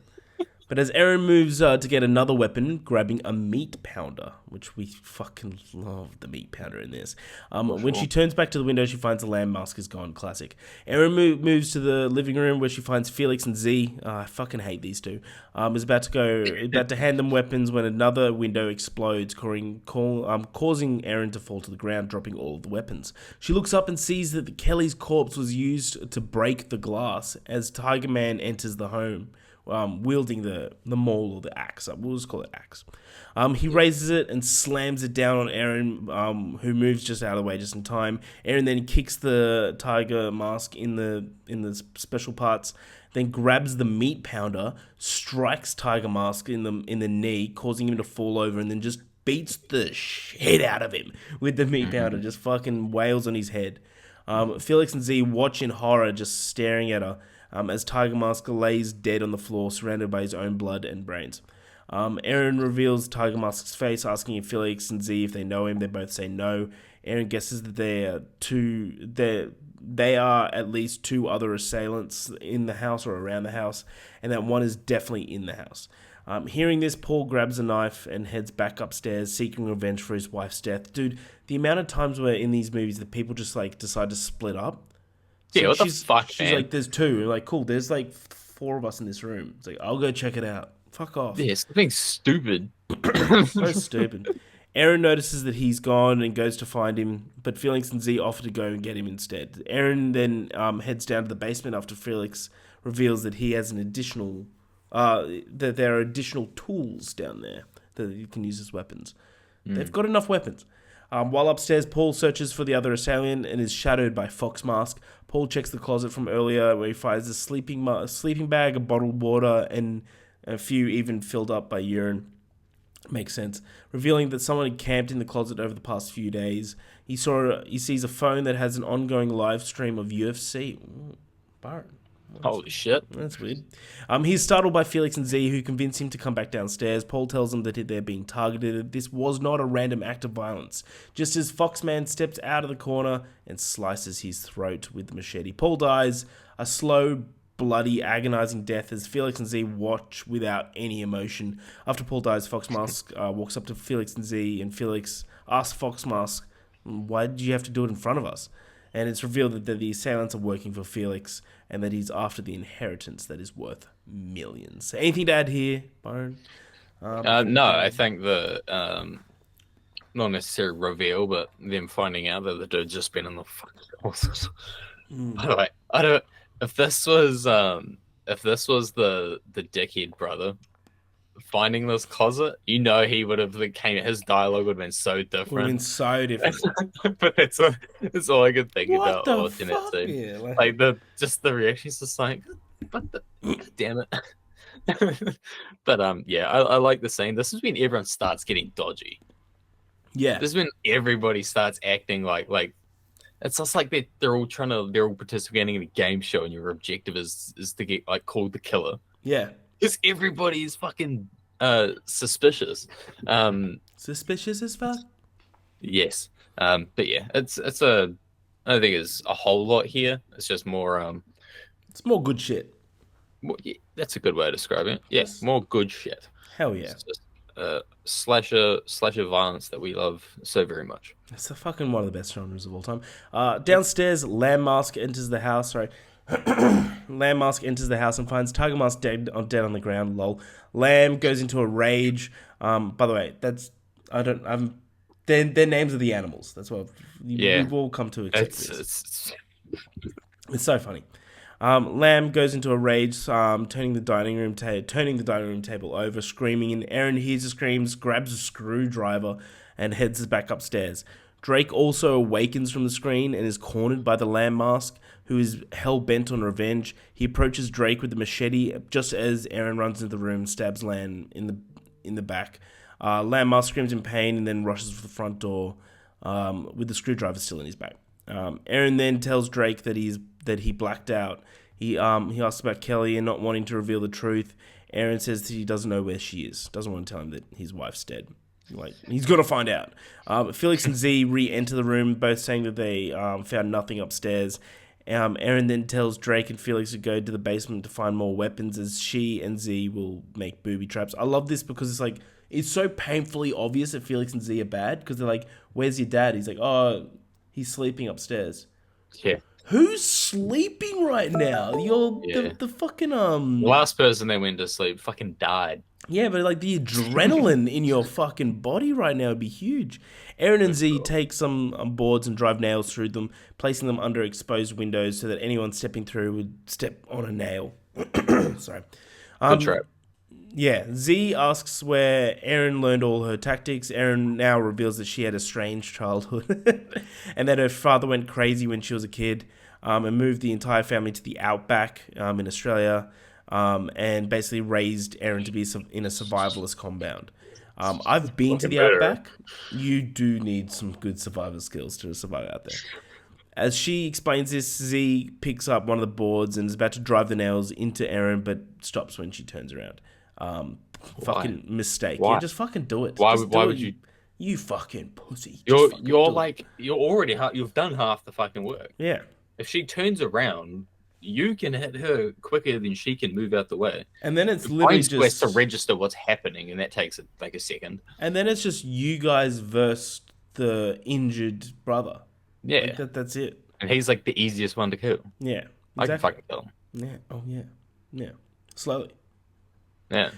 But as Erin moves to get another weapon, grabbing a meat pounder, which we fucking love the meat pounder in this. When she turns back to the window, she finds the lamb mask is gone. Classic. Erin moves to the living room where she finds Felix and Z. I fucking hate these two. Is about to hand them weapons when another window explodes, causing Erin to fall to the ground, dropping all of the weapons. She looks up and sees that Kelly's corpse was used to break the glass as Tiger Man enters the home. Wielding the maul or the axe. We'll just call it axe. He raises it and slams it down on Erin, who moves just out of the way just in time. Erin then kicks the tiger mask in the special parts, then grabs the meat pounder, strikes Tiger Mask in the knee, causing him to fall over, and then just beats the shit out of him with the meat pounder, just fucking wails on his head. Felix and Z watch in horror, just staring at her. As Tiger Mask lays dead on the floor, surrounded by his own blood and brains. Erin reveals Tiger Mask's face, asking if Felix and Z if they know him. They both say no. Erin guesses that they are at least two other assailants in the house or around the house, and that one is definitely in the house. Hearing this, Paul grabs a knife and heads back upstairs, seeking revenge for his wife's death. Dude, the amount of times where in these movies that people just like decide to split up. So yeah, what the fuck, she's man? like, there's two. We're like, cool, there's like 4 of us in this room. It's like, I'll go check it out. Fuck off. Yeah, something stupid. So stupid. Erin notices that he's gone and goes to find him, but Felix and Z offer to go and get him instead. Erin then heads down to the basement after Felix reveals that he has an additional... that there are additional tools down there that you can use as weapons. They've got enough weapons. While upstairs, Paul searches for the other assailant and is shadowed by Fox Mask. Paul checks the closet from earlier where he finds a sleeping bag, a bottled water, and a few even filled up by urine. Makes sense. Revealing that someone had camped in the closet over the past few days. He sees a phone that has an ongoing live stream of UFC. Ooh, Byron. Holy shit. That's weird. He's startled by Felix and Z, who convince him to come back downstairs. Paul tells them that they're being targeted. This was not a random act of violence. Just as Foxman steps out of the corner and slices his throat with the machete. Paul dies a slow, bloody, agonizing death as Felix and Z watch without any emotion. After Paul dies, Foxmask walks up to Felix and Z, and Felix asks Foxmask, "Why did you have to do it in front of us?" And it's revealed that the assailants are working for Felix and that he's after the inheritance that is worth millions. Anything to add here, Byron? No, I think not necessarily reveal, but them finding out that the dude's just been in the fucking horses. By the way, I don't. If this was the dickhead brother finding this closet, he would have his dialogue would have been so different. Would have been so different. But that's all I could think about watching that scene. Yeah, like the reactions, just like, but damn it. But yeah, I like the scene. This is when everyone starts getting dodgy. Yeah, this is when everybody starts acting like it's just like they're all participating in a game show, and your objective is to get called the killer. Yeah. Because everybody is fucking suspicious. Suspicious as fuck? Yes. But yeah, I don't think it's a whole lot here. It's just more it's more good shit. Yeah, that's a good way of describing it. Yes, more good shit. Hell yeah. It's just slasher violence that we love so very much. It's a fucking one of the best genres of all time. Downstairs, Landmask enters the house. Landmask enters the house and finds Tiger Mask dead on the ground. Lol. Lamb goes into a rage. By the way, their names are the animals. That's what we've all come to accept. It's so funny. Lamb goes into a rage, turning the dining room table over, screaming. And Aaron hears the screams, grabs a screwdriver, and heads back upstairs. Drake also awakens from the screen and is cornered by the Landmask, who is hell-bent on revenge. He approaches Drake with the machete just as Aaron runs into the room and stabs Lamb in the back. Landmask screams in pain and then rushes for the front door with the screwdriver still in his back. Aaron then tells Drake that he blacked out. He asks about Kelly and not wanting to reveal the truth. Aaron says that he doesn't know where she is. Doesn't want to tell him that his wife's dead. He's got to find out. Felix and Z re-enter the room, both saying that they found nothing upstairs. Aaron then tells Drake and Felix to go to the basement to find more weapons, as she and Z will make booby traps. I love this because it's so painfully obvious that Felix and Z are bad, because they're like, "Where's your dad?" He's like, "Oh, he's sleeping upstairs." Yeah. Who's sleeping right now? The fucking The last person they went to sleep fucking died. Yeah, but the adrenaline in your fucking body right now would be huge. Aaron and Z take some boards and drive nails through them, placing them under exposed windows so that anyone stepping through would step on a nail. Sorry. Good trap. Yeah, Z asks where Aaron learned all her tactics. Aaron now reveals that she had a strange childhood and that her father went crazy when she was a kid and moved the entire family to the outback in Australia. And basically raised Aaron to be in a survivalist compound. I've been to the outback. You do need some good survival skills to survive out there. As she explains this, Z picks up one of the boards and is about to drive the nails into Aaron, but stops when she turns around. Fucking mistake. Why? Yeah, just fucking do it. Why would you? You fucking pussy. You've done half the fucking work. Yeah. If she turns around, you can hit her quicker than she can move out the way. And then it's literally just to register what's happening, and that takes a second. And then it's just you guys versus the injured brother. Yeah. That's it. And he's the easiest one to kill. Yeah. Exactly. I can fucking kill him. Yeah. Oh yeah. Yeah. Slowly. Yeah.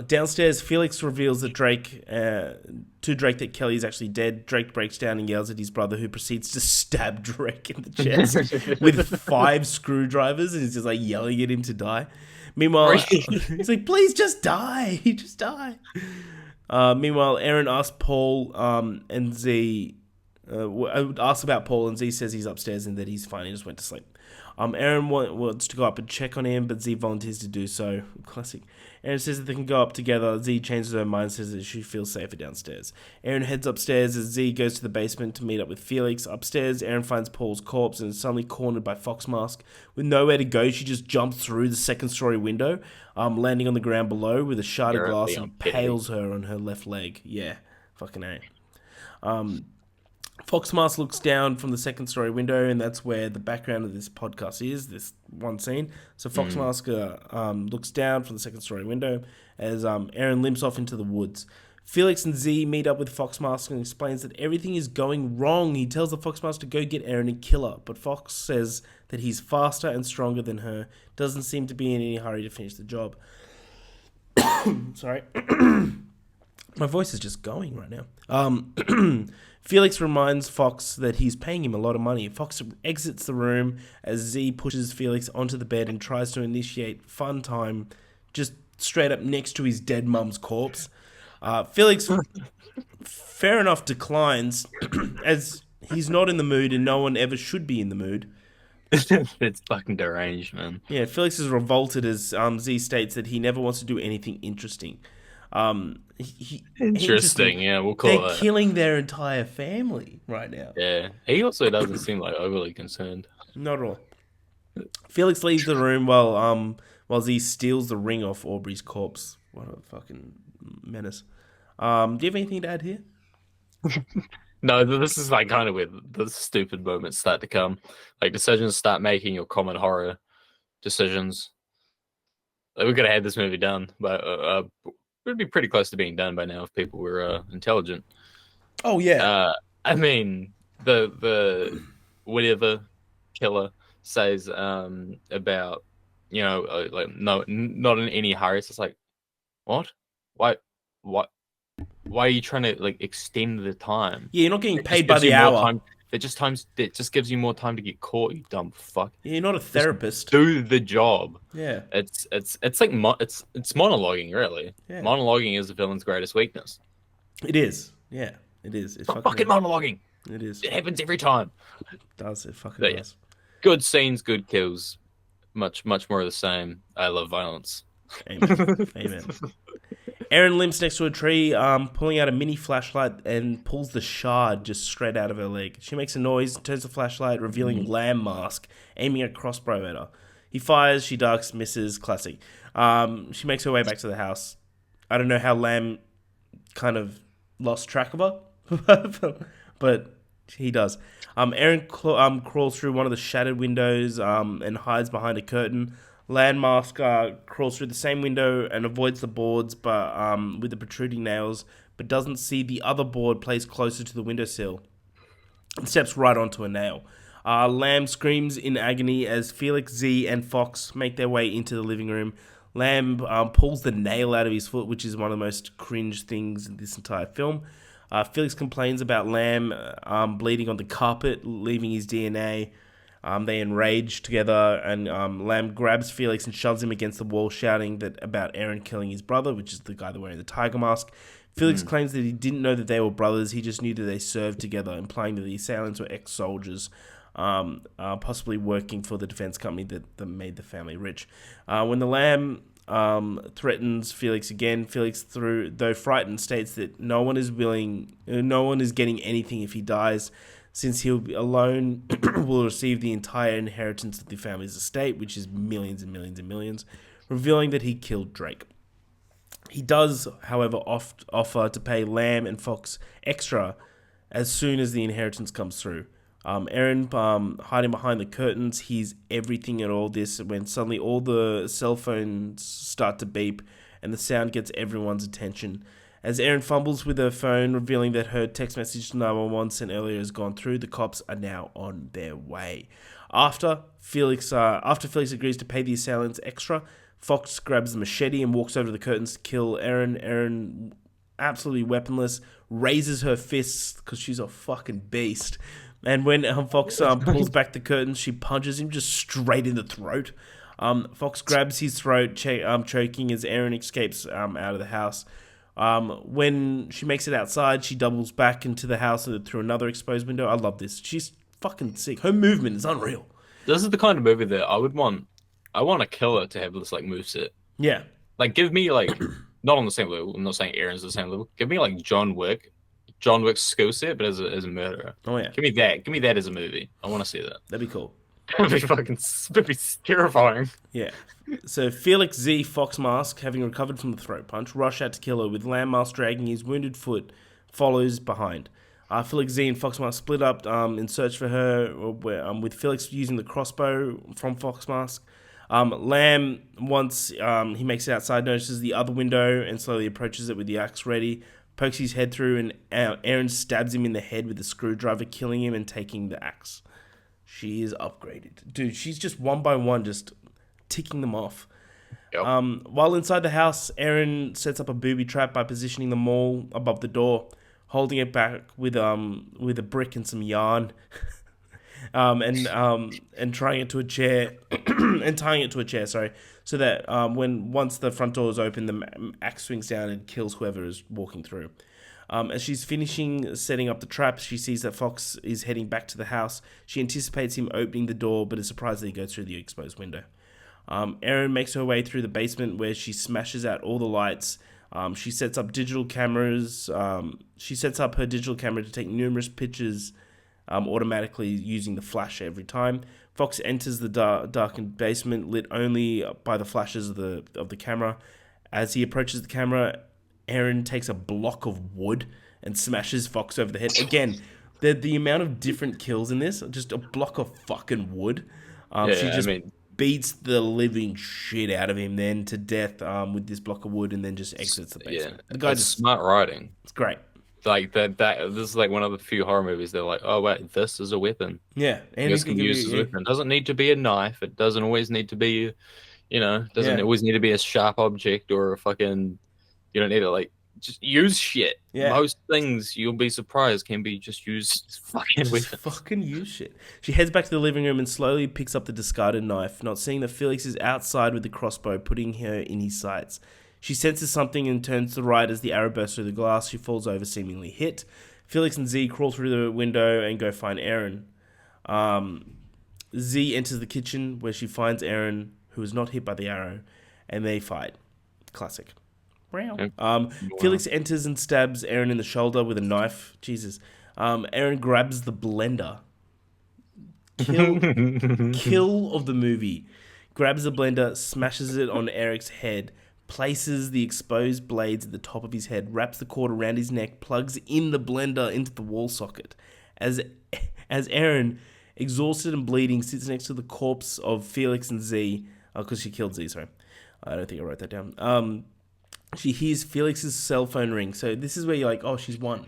Downstairs, Felix reveals that to Drake that Kelly is actually dead. Drake breaks down and yells at his brother, who proceeds to stab Drake in the chest with 5 screwdrivers, and he's just yelling at him to die. Meanwhile, he's like, "Please just die, just die." Meanwhile, Aaron asks Paul and Z. Asks about Paul, and Z says he's upstairs and that he's fine. He just went to sleep. Aaron wants to go up and check on him, but Z volunteers to do so. Classic. Aaron says that they can go up together. Z changes her mind and says that she feels safer downstairs. Aaron heads upstairs as Z goes to the basement to meet up with Felix. Upstairs, Aaron finds Paul's corpse and is suddenly cornered by Fox Mask. With nowhere to go, she just jumps through the second-story window, landing on the ground below with a shard of glass and impales her on her left leg. Yeah, fucking A. Fox Mask looks down from the second-story window, and that's where the background of this podcast is, this one scene. So Fox Mask looks down from the second-story window as Aaron limps off into the woods. Felix and Z meet up with Fox Mask and explains that everything is going wrong. He tells the Fox Mask to go get Aaron and kill her, but Fox says that he's faster and stronger than her, doesn't seem to be in any hurry to finish the job. Sorry. My voice is just going right now. Felix reminds Fox that he's paying him a lot of money. Fox exits the room as Z pushes Felix onto the bed and tries to initiate fun time just straight up next to his dead mum's corpse. Felix, fair enough, declines as he's not in the mood and no one ever should be in the mood. It's fucking deranged, man. Yeah, Felix is revolted as Z states that he never wants to do anything interesting. Interesting, yeah, we'll call They're it. killing their entire family right now. Yeah, he also doesn't seem like overly concerned. Not at all. Felix leaves the room while Z steals the ring off Aubrey's corpse. What a fucking menace. Do you have anything to add here? No, this is like kind of where the stupid moments start to come. Like decisions start making your common horror decisions. Like, we could have had this movie done, but it'd be pretty close to being done by now if people were intelligent. Oh yeah. I mean, the whatever killer says about, you know, like no, not in any hurry. It's just like, what? Why are you trying to like extend the time? Yeah, you're not getting paid by the hour. It just gives you more time to get caught, you dumb fuck. Yeah, you're not a therapist. Just do the job. Yeah. It's like it's monologuing, really. Yeah. Monologuing is the villain's greatest weakness. It is. Yeah, it is. It's fucking monologuing. It is. It happens every time. It does. It fucking But, does. Yeah. Good scenes, good kills. Much more of the same. I love violence. Amen. Amen. Aaron limps next to a tree, pulling out a mini flashlight and pulls the shard just straight out of her leg. She makes a noise, turns the flashlight, revealing Lamb Mask, aiming a crossbow at her. He fires, she ducks, misses, classic. She makes her way back to the house. I don't know how Lamb kind of lost track of her, but he does. Aaron crawls through one of the shattered windows and hides behind a curtain. Landmask crawls through the same window and avoids the boards, but with the protruding nails, but doesn't see the other board placed closer to the windowsill. And steps right onto a nail. Lamb screams in agony as Felix, Z, and Fox make their way into the living room. Lamb pulls the nail out of his foot, which is one of the most cringe things in this entire film. Felix complains about Lamb bleeding on the carpet, leaving his DNA. They enrage together, and Lamb grabs Felix and shoves him against the wall, shouting about Aaron killing his brother, which is the guy wearing the tiger mask. Felix claims that he didn't know that they were brothers, he just knew that they served together, implying that the assailants were ex-soldiers, possibly working for the defense company that made the family rich. When the Lamb threatens Felix again, Felix, though frightened, states that no one is getting anything if he dies, since he'll be alone will receive the entire inheritance of the family's estate, which is millions and millions and millions, revealing that he killed Drake. He does, however, offer to pay Lamb and Fox extra as soon as the inheritance comes through. Aaron, hiding behind the curtains, hears everything at all this when suddenly all the cell phones start to beep and the sound gets everyone's attention. As Aaron fumbles with her phone, revealing that her text message to 911 sent earlier has gone through, the cops are now on their way. After Felix agrees to pay the assailants extra, Fox grabs the machete and walks over to the curtains to kill Aaron. Aaron, absolutely weaponless, raises her fists because she's a fucking beast. And when Fox pulls back the curtains, she punches him just straight in the throat. Fox grabs his throat, choking as Aaron escapes out of the house. When she makes it outside, she doubles back into the house through another exposed window. I love this. She's fucking sick. Her movement is unreal. This is the kind of movie that I would want. I want a killer to have this like moveset. Yeah. Like, give me like not on the same level. I'm not saying Aaron's the same level. Give me like John Wick's skill set, but as a murderer. Oh yeah. Give me that. Give me that as a movie. I want to see that. That'd be cool. That'd be terrifying. Yeah. So Felix Z, Fox Mask, having recovered from the throat punch, rush out to kill her with Lamb Mask dragging his wounded foot, follows behind. Felix Z and Fox Mask split up in search for her, with Felix using the crossbow from Fox Mask. Lamb, once he makes it outside, notices the other window and slowly approaches it with the axe ready, pokes his head through, and Aaron stabs him in the head with a screwdriver, killing him and taking the axe. She is upgraded. Dude, she's just one by one just ticking them off. Yep. While inside the house, Aaron sets up a booby trap by positioning the maul above the door, holding it back with a brick and some yarn, and trying it to a chair, and tying it to a chair. Sorry, so that once the front door is open, the axe swings down and kills whoever is walking through. As she's finishing setting up the trap, she sees that Fox is heading back to the house. She anticipates him opening the door, but is surprised that he goes through the exposed window. Erin makes her way through the basement where she smashes out all the lights. She sets up digital cameras. She sets up her digital camera to take numerous pictures automatically using the flash every time. Fox enters the darkened basement, lit only by the flashes of the camera. As he approaches the camera, Aaron takes a block of wood and smashes Fox over the head. Again, the amount of different kills in this, just a block of fucking wood. She just beats the living shit out of him then to death with this block of wood, and then just exits the basement. Yeah, The guy just smart writing. It's great. Like that this is like one of the few horror movies they're like, oh wait, this is a weapon. Yeah, And this can be used as a weapon. It doesn't need to be a knife. It doesn't always need to be, doesn't always need to be a sharp object or a fucking. You don't need to just use shit. Yeah. Most things you'll be surprised can be just used fucking weapons. Fucking use shit. She heads back to the living room and slowly picks up the discarded knife, not seeing that Felix is outside with the crossbow, putting her in his sights. She senses something and turns to the right as the arrow bursts through the glass. She falls over, seemingly hit. Felix and Z crawl through the window and go find Aaron. Z enters the kitchen where she finds Aaron, who is not hit by the arrow, and they fight. Classic. Felix enters and stabs Aaron in the shoulder with a knife. Jesus. Aaron grabs the blender. Kill of the movie. Grabs the blender, smashes it on Eric's head, places the exposed blades at the top of his head, wraps the cord around his neck, plugs in the blender into the wall socket. As Aaron, exhausted and bleeding, sits next to the corpse of Felix and Z, because she killed Z, sorry. I don't think I wrote that down. She hears Felix's cell phone ring. So this is where you're like, oh, she's won.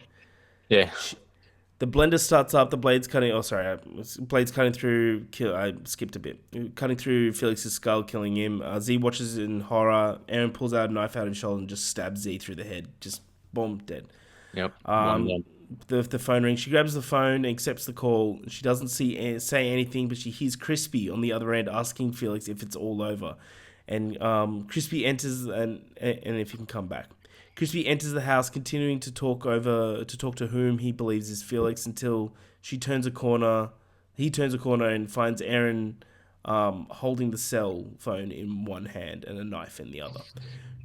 Yeah. The blender starts up. The blade's cutting. Oh, sorry. Blade's cutting through. I skipped a bit. Cutting through Felix's skull, killing him. Z watches in horror. Aaron pulls out a knife out of his shoulder and just stabs Z through the head. Just boom, dead. Yep. The phone rings. She grabs the phone and accepts the call. She doesn't say anything, but she hears Crispy on the other end asking Felix if it's all over. And Crispy enters and if he can come back. Crispy enters the house, continuing to talk to whom he believes is Felix until she turns a corner. He turns a corner and finds Aaron holding the cell phone in one hand and a knife in the other.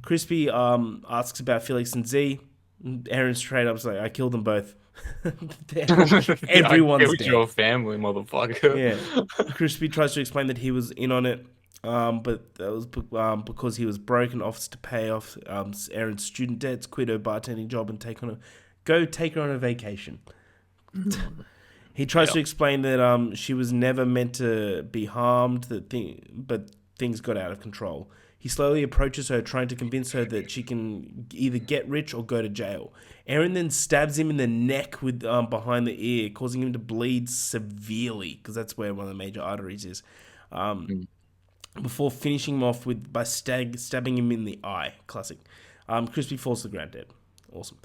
Crispy asks about Felix and Z. Aaron straight up is like, I killed them both. Everyone's dead. Your family, motherfucker. Yeah. Crispy tries to explain that he was in on it. But that was because he was broke and offers to pay off Aaron's student debts, quit her bartending job, and take her on a vacation. He tries to explain that she was never meant to be harmed, but things got out of control. He slowly approaches her, trying to convince her that she can either get rich or go to jail. Aaron then stabs him in the neck with behind the ear, causing him to bleed severely, because that's where one of the major arteries is. Before finishing him off by stabbing him in the eye. Classic. Crispy falls to the ground dead. Awesome.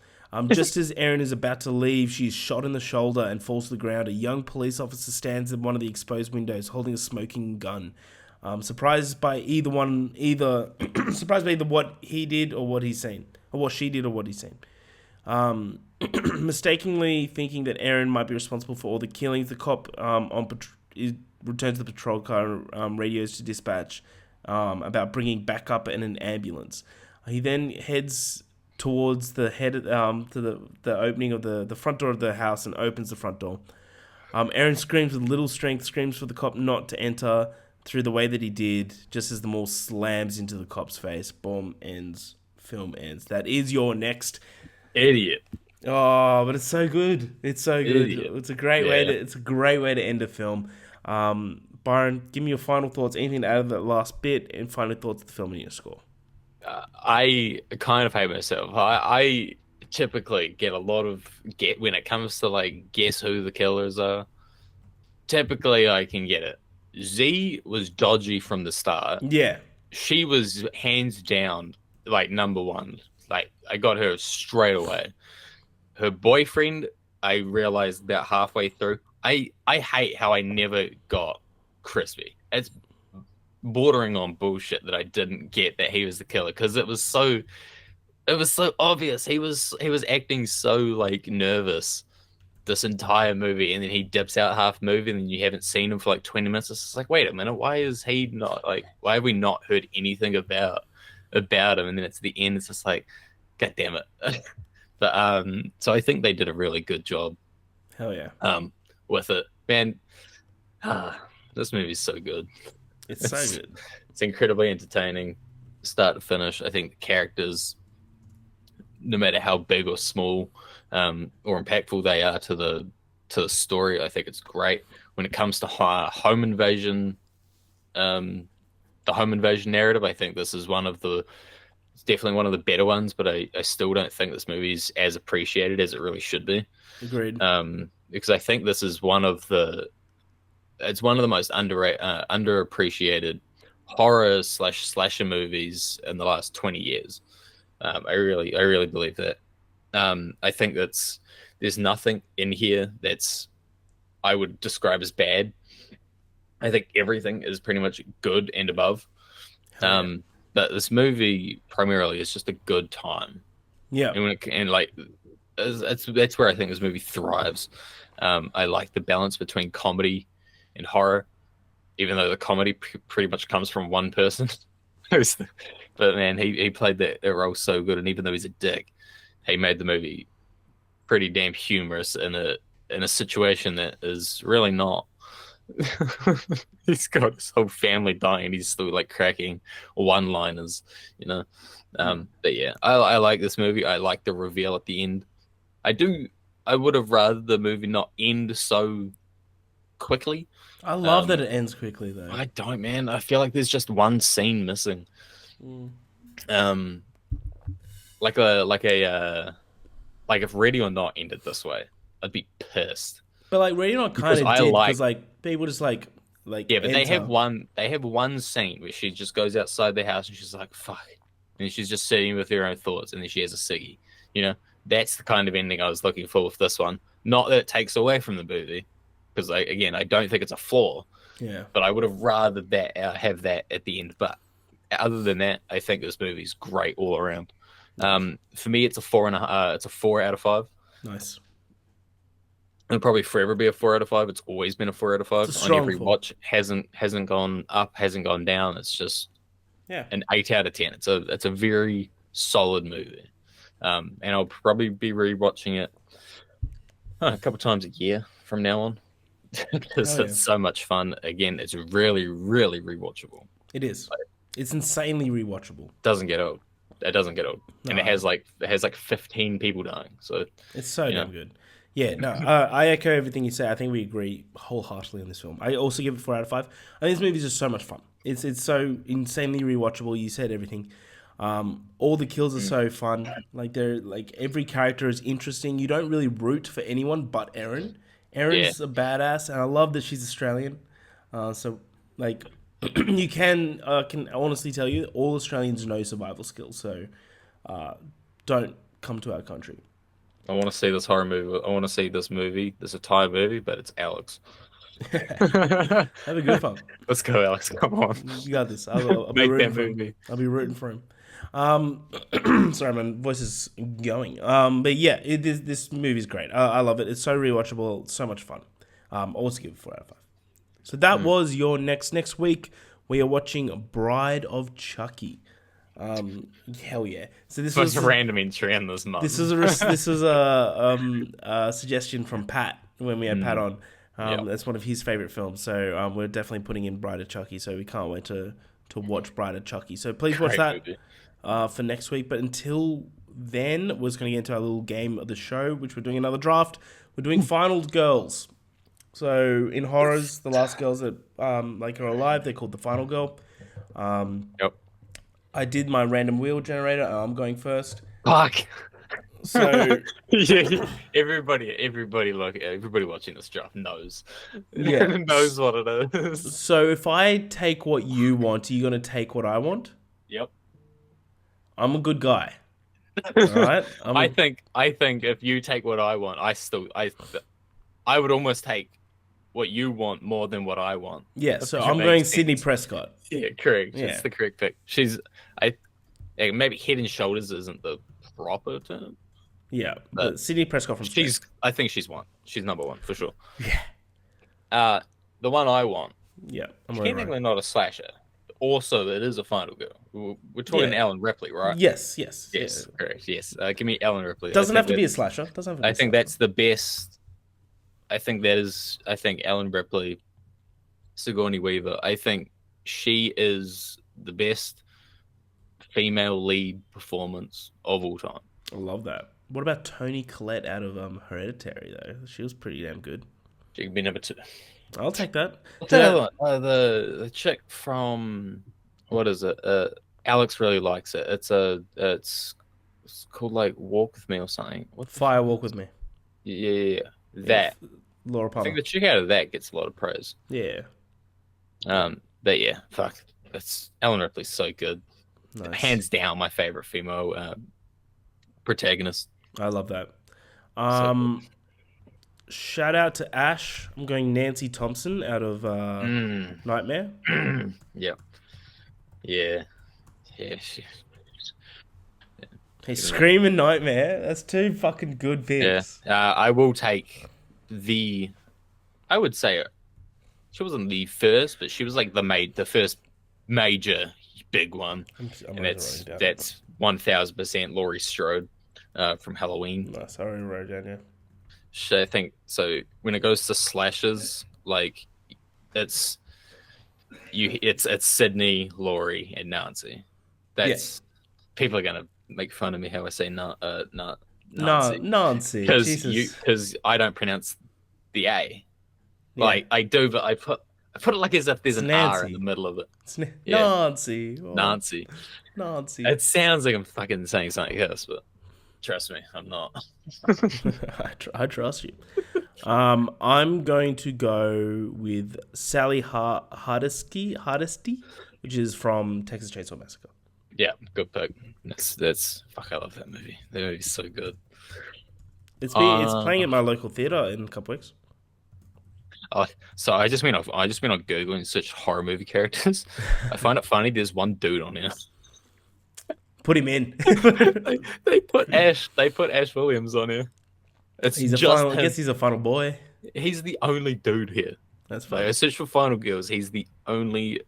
Just as Aaron is about to leave, she is shot in the shoulder and falls to the ground. A young police officer stands in one of the exposed windows holding a smoking gun. Surprised by either what he did or what he's seen. Or what she did or what he's seen. Mistakenly thinking that Aaron might be responsible for all the killings, the cop returns to the patrol car, radios to dispatch about bringing backup and an ambulance. He then heads towards the head to the opening of the front door of the house and opens the front door. Aaron screams with little strength, screams for the cop not to enter through the way that he did, just as the maul slams into the cop's face. Boom, ends. Film ends. That is your next Idiot. Oh, but it's so good. It's so good. Idiot. It's a great way to end a film. Byron, give me your final thoughts. Anything to add of that last bit, and final thoughts of the film and your score. I kind of hate myself. I typically get a lot of when it comes to like guess who the killers are. Typically, I can get it. Z was dodgy from the start. Yeah, she was hands down like number one. Like I got her straight away. Her boyfriend, I realized about halfway through. I hate how I never got Crispy. It's bordering on bullshit that I didn't get that he was the killer because it was so obvious. He was acting so like nervous this entire movie, and then he dips out half movie, and then you haven't seen him for like 20 minutes. It's just like, wait a minute, why is he not like? Why have we not heard anything about him? And then it's the end. It's just like, god damn it. But so I think they did a really good job. Hell yeah. With it, man. This movie's so good. It's so good. It's incredibly entertaining, start to finish. I think the characters, no matter how big or small, or impactful they are to the story, I think it's great. When it comes to home invasion, the home invasion narrative, I think this is it's definitely one of the better ones. But I still don't think this movie's as appreciated as it really should be. Agreed. Because I think this is one of the most underappreciated horror / slasher movies in the last 20 years. I really believe that. I think there's nothing in here that's I would describe as bad. I think everything is pretty much good and above. But this movie primarily is just a good time. Yeah, that's where I think this movie thrives. I like the balance between comedy and horror, even though the comedy pretty much comes from one person. But man, he played that role so good, and even though he's a dick, he made the movie pretty damn humorous in a situation that is really not. He's got his whole family dying. He's still like cracking one-liners, you know. But yeah, I like this movie. I like the reveal at the end. I would have rather the movie not end so quickly. I love that it ends quickly though. I don't, man. I feel like there's just one scene missing. Like if Ready or Not ended this way, I'd be pissed. But like Ready or Not kind of did because like people just like yeah, but they have one scene where she just goes outside the house and she's like fuck, and she's just sitting with her own thoughts, and then she has a ciggy. You know, that's the kind of ending I was looking for with this one. Not that it takes away from the movie, because I don't think it's a flaw. Yeah. But I would have rather that have that at the end. But other than that, I think this movie's great all around. For me, it's a 4.5. It's a 4 out of 5. Nice. It'll probably forever be a 4 out of 5. It's always been a 4 out of 5. On every watch, hasn't gone up, hasn't gone down. It's just an 8 out of 10. It's a very solid movie. And I'll probably be rewatching it a couple times a year from now on. Because it's so much fun. Again, it's really, really rewatchable. It is. It's insanely rewatchable. Doesn't get old. It doesn't get old. No. And it has like 15 people dying. So it's so damn good. Yeah, no, I echo everything you say. I think we agree wholeheartedly on this film. I also give it 4 out of 5. I think this movie is just so much fun. It's so insanely rewatchable. You said everything. All the kills are so fun. Like they're like every character is interesting. You don't really root for anyone but Erin. Erin's a badass, and I love that she's Australian. So like you can honestly tell you all Australians know survival skills. So don't come to our country. I want to see this horror movie. I want to see this entire movie, but it's Alex. Have a good fun. Let's go, Alex. Come on. You got this. I'll be rooting for him. I'll be rooting for him. Sorry, my voice is going. But yeah, this movie's great. I love it. It's so rewatchable. So much fun. I also give it 4 out of 5. So that was your next week. We are watching Bride of Chucky. Hell yeah! So this Such was a random entry in this month. this was a suggestion from Pat when we had Pat on. That's one of his favorite films. So we're definitely putting in Bride of Chucky. So we can't wait to watch Bride of Chucky. So please watch that for next week. But until then, we're just going to get into our little game of the show, which we're doing another draft. We're doing Final Girls. So in horrors, the last girls that are alive, they're called the Final Girl. Yep. I did my random wheel generator. I'm going first. Fuck. So yeah, everybody watching this draft knows. Knows what it is. So if I take what you want, are you gonna take what I want? Yep. I'm a good guy. All right. I think if you take what I want, I would almost take what you want more than what I want. Yeah. So I'm going Sydney Prescott. Yeah, correct. Yeah. It's the correct pick. Maybe Head and Shoulders isn't the proper term. Yeah, but Sydney Prescott from Spain. I think she's one. She's number one for sure. Yeah. The one I want. Yeah. Technically not a slasher. Also, it is a Final Girl. We're talking Ellen Ripley, right? Yes. Correct. Yes. Give me Ellen Ripley. Doesn't have to be a slasher. I think that's the best. I think Ellen Ripley, Sigourney Weaver. I think she is the best female lead performance of all time. I love that. What about Toni Collette out of Hereditary though? She was pretty damn good. She could be number 2. I'll take that. The chick from what is it? Alex really likes it. It's called like Walk With Me or something. What Fire Walk With Me? Yeah. That Laura Palmer. I think the chick out of that gets a lot of praise. Yeah. But yeah, fuck. It's Ellen Ripley's so good. Nice. Hands down, my favorite female protagonist. I love that. Shout out to Ash. I'm going Nancy Thompson out of Nightmare. Yep. Yeah. Hey, Screaming Nightmare. That's 2 fucking good picks. Yeah. I will take I would say she wasn't the first, but she was like the first major big one. And that's 1000% Laurie Strode from Halloween. Nice. I already wrote down, yeah. I think so. When it goes to slashes, like it's Sydney, Laurie, and Nancy. That's people are gonna make fun of me how I say Nancy. Nancy. Because I don't pronounce the A. Yeah. Like I do, but I put it like as if there's an R in the middle of it. Nancy. Oh. Nancy. It sounds like I'm fucking saying something else, but trust me, I'm not. I trust you. I'm going to go with Sally Hardesty, which is from Texas Chainsaw Massacre. Yeah, good pick. That's fuck. I love that movie. That movie's so good. It's playing at my local theater in a couple weeks. So I just went on Google and searched horror movie characters. I find it funny. There's one dude on here. Put him in. they put Ash Williams on here. I guess he's a final boy. He's the only dude here. That's funny. I searched for Final Girls. He's the only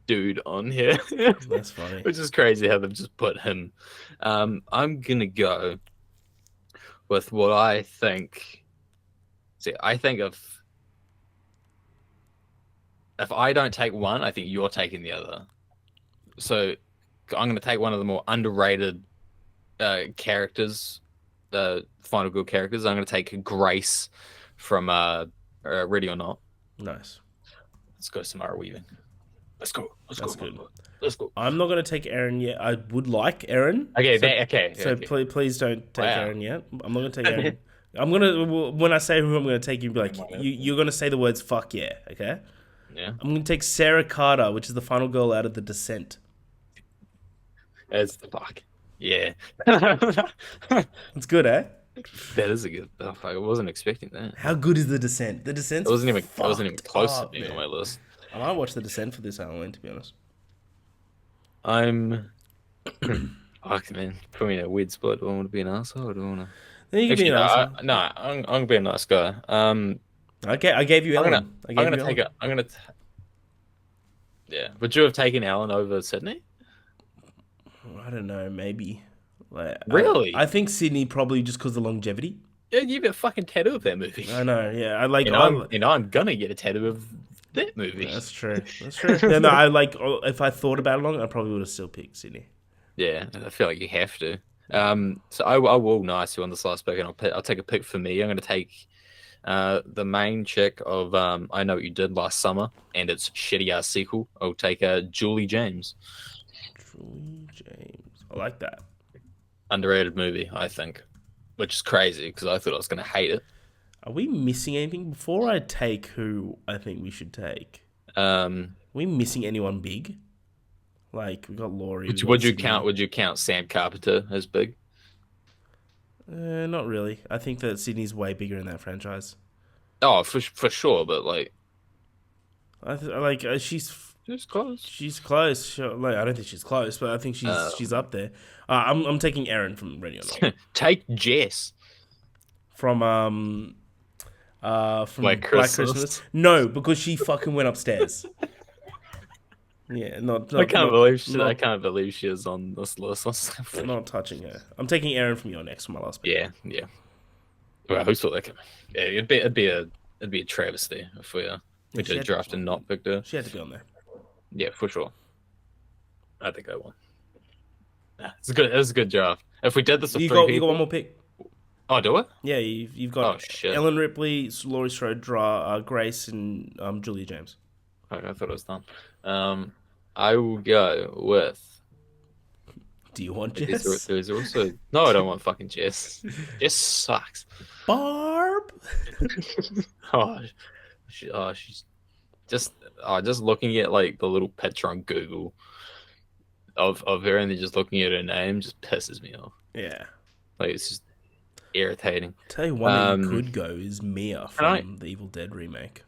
dude on here. That's funny. Which is crazy how they've just put him. I'm gonna go with what I think. See, I think if I don't take one, I think you're taking the other. So I'm going to take one of the more underrated characters, the Final Girl characters. I'm going to take Grace from Ready or Not. Nice. Let's go Samara Weaving. Let's go. Good. Let's go. I'm not going to take Erin yet. I would like Erin. Okay. So please don't take Erin yet. I'm not going to take Erin. I'm going to, when I say who I'm going to take, you'll be like, you're going to say the words fuck yeah, okay? Yeah. I'm going to take Sarah Carter, which is the final girl out of The Descent. As the fuck. Yeah. It's good, eh? That is a good. Oh, fuck, I wasn't expecting that. How good is The Descent? The Descent. It wasn't even close to being on my list. I might watch The Descent for this Halloween, to be honest. I'm. Fuck, man. Put me in a weird spot. Do I want to be an asshole or do I want to? Then you can be an asshole. No, I'm gonna be a nice guy. Okay, I gave you Ellen. I'm gonna take it. Yeah. Would you have taken Ellen over Sydney? I don't know, maybe. Like, Really? I think Sydney probably just because of the longevity. Yeah, you get a fucking tattoo of that movie. I know, yeah. I like. And I'm gonna get a tattoo of that movie. That's true. That's true. Yeah, no, I like. If I thought about it long, I probably would have still picked Sydney. Yeah, I feel like you have to. So I will nice you on this last pick, and I'll take a pick for me. I'm gonna take the main chick of I Know What You Did Last Summer and its shitty ass sequel. I'll take Julie James. Julie James. I like that. Underrated movie, I think, which is crazy because I thought I was gonna hate it. Are we missing anything before I take who I think we should take? Are we missing anyone big? Like we got Laurie. Would you count Sam Carpenter as big? Not really. I think that Sydney's way bigger in that franchise. Oh, for sure, but like, She's close. She's close. Sure. Like I don't think she's close, but I think she's up there. I'm taking Erin from Ready or Not. Take Jess from Black Christmas. No, because she fucking went upstairs. Yeah, I can't believe she is on this list. Not touching her. I'm taking Erin from your next for my last pick. Yeah. Well, who saw that coming? Yeah, it'd be a travesty if we did a draft and not picked her. She had to go on there. Yeah, for sure. I think I won. Nah, it's good. It was a good draft. If we did this with three people, you got one more pick. Oh, do it? Yeah, you've got Ellen Ripley, Laurie Strode, Grace, and Julia James. Okay, I thought it was done. I will go with. Do you want Jess? There's also no. I don't want fucking Jess. Jess sucks. Barb. She's just looking at like the little picture on Google of her and then just looking at her name just pisses me off. Yeah, like it's just irritating. Tell you one that you could go is Mia from the Evil Dead remake.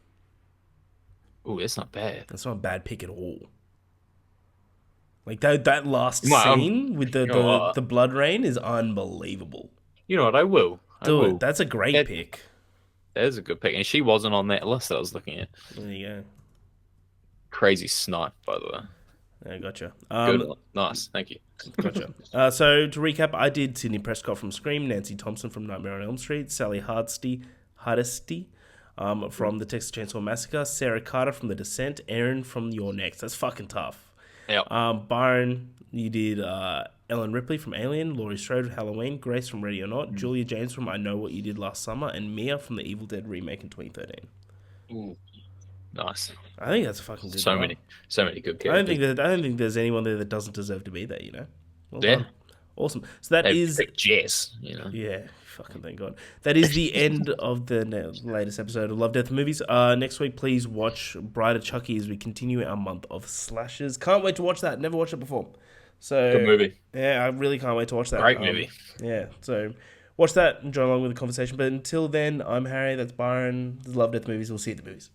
Oh, that's not bad. That's not a bad pick at all. Like that last scene with the blood rain is unbelievable. You know what? I will. Do it. That's a great pick. That is a good pick, and she wasn't on that list that I was looking at. There you go. Crazy snipe, by the way. Yeah, gotcha. Good. Nice. Thank you. Gotcha. So to recap, I did Sidney Prescott from Scream, Nancy Thompson from Nightmare on Elm Street, Sally Hardesty from the Texas Chainsaw Massacre, Sarah Carter from The Descent, Erin from Your Next. That's fucking tough. Yeah. Byron, you did Ellen Ripley from Alien, Laurie Strode from Halloween, Grace from Ready or Not, Julia James from I Know What You Did Last Summer, and Mia from the Evil Dead remake in 2013. Ooh, nice. I think that's a fucking good. So many good characters. I don't think there's anyone there that doesn't deserve to be there. You know. Well done. Awesome. So that is Jess. You know. Yeah. Fucking thank God. That is the end of the latest episode of Love, Death, and Movies. Next week, please watch Bride of Chucky as we continue our month of slashers. Can't wait to watch that. Never watched it before. So good movie. Yeah, I really can't wait to watch that. Great movie. Yeah. So watch that. Enjoy along with the conversation. But until then, I'm Harry. That's Byron. This is Love, Death, Movies. We'll see you at the movies.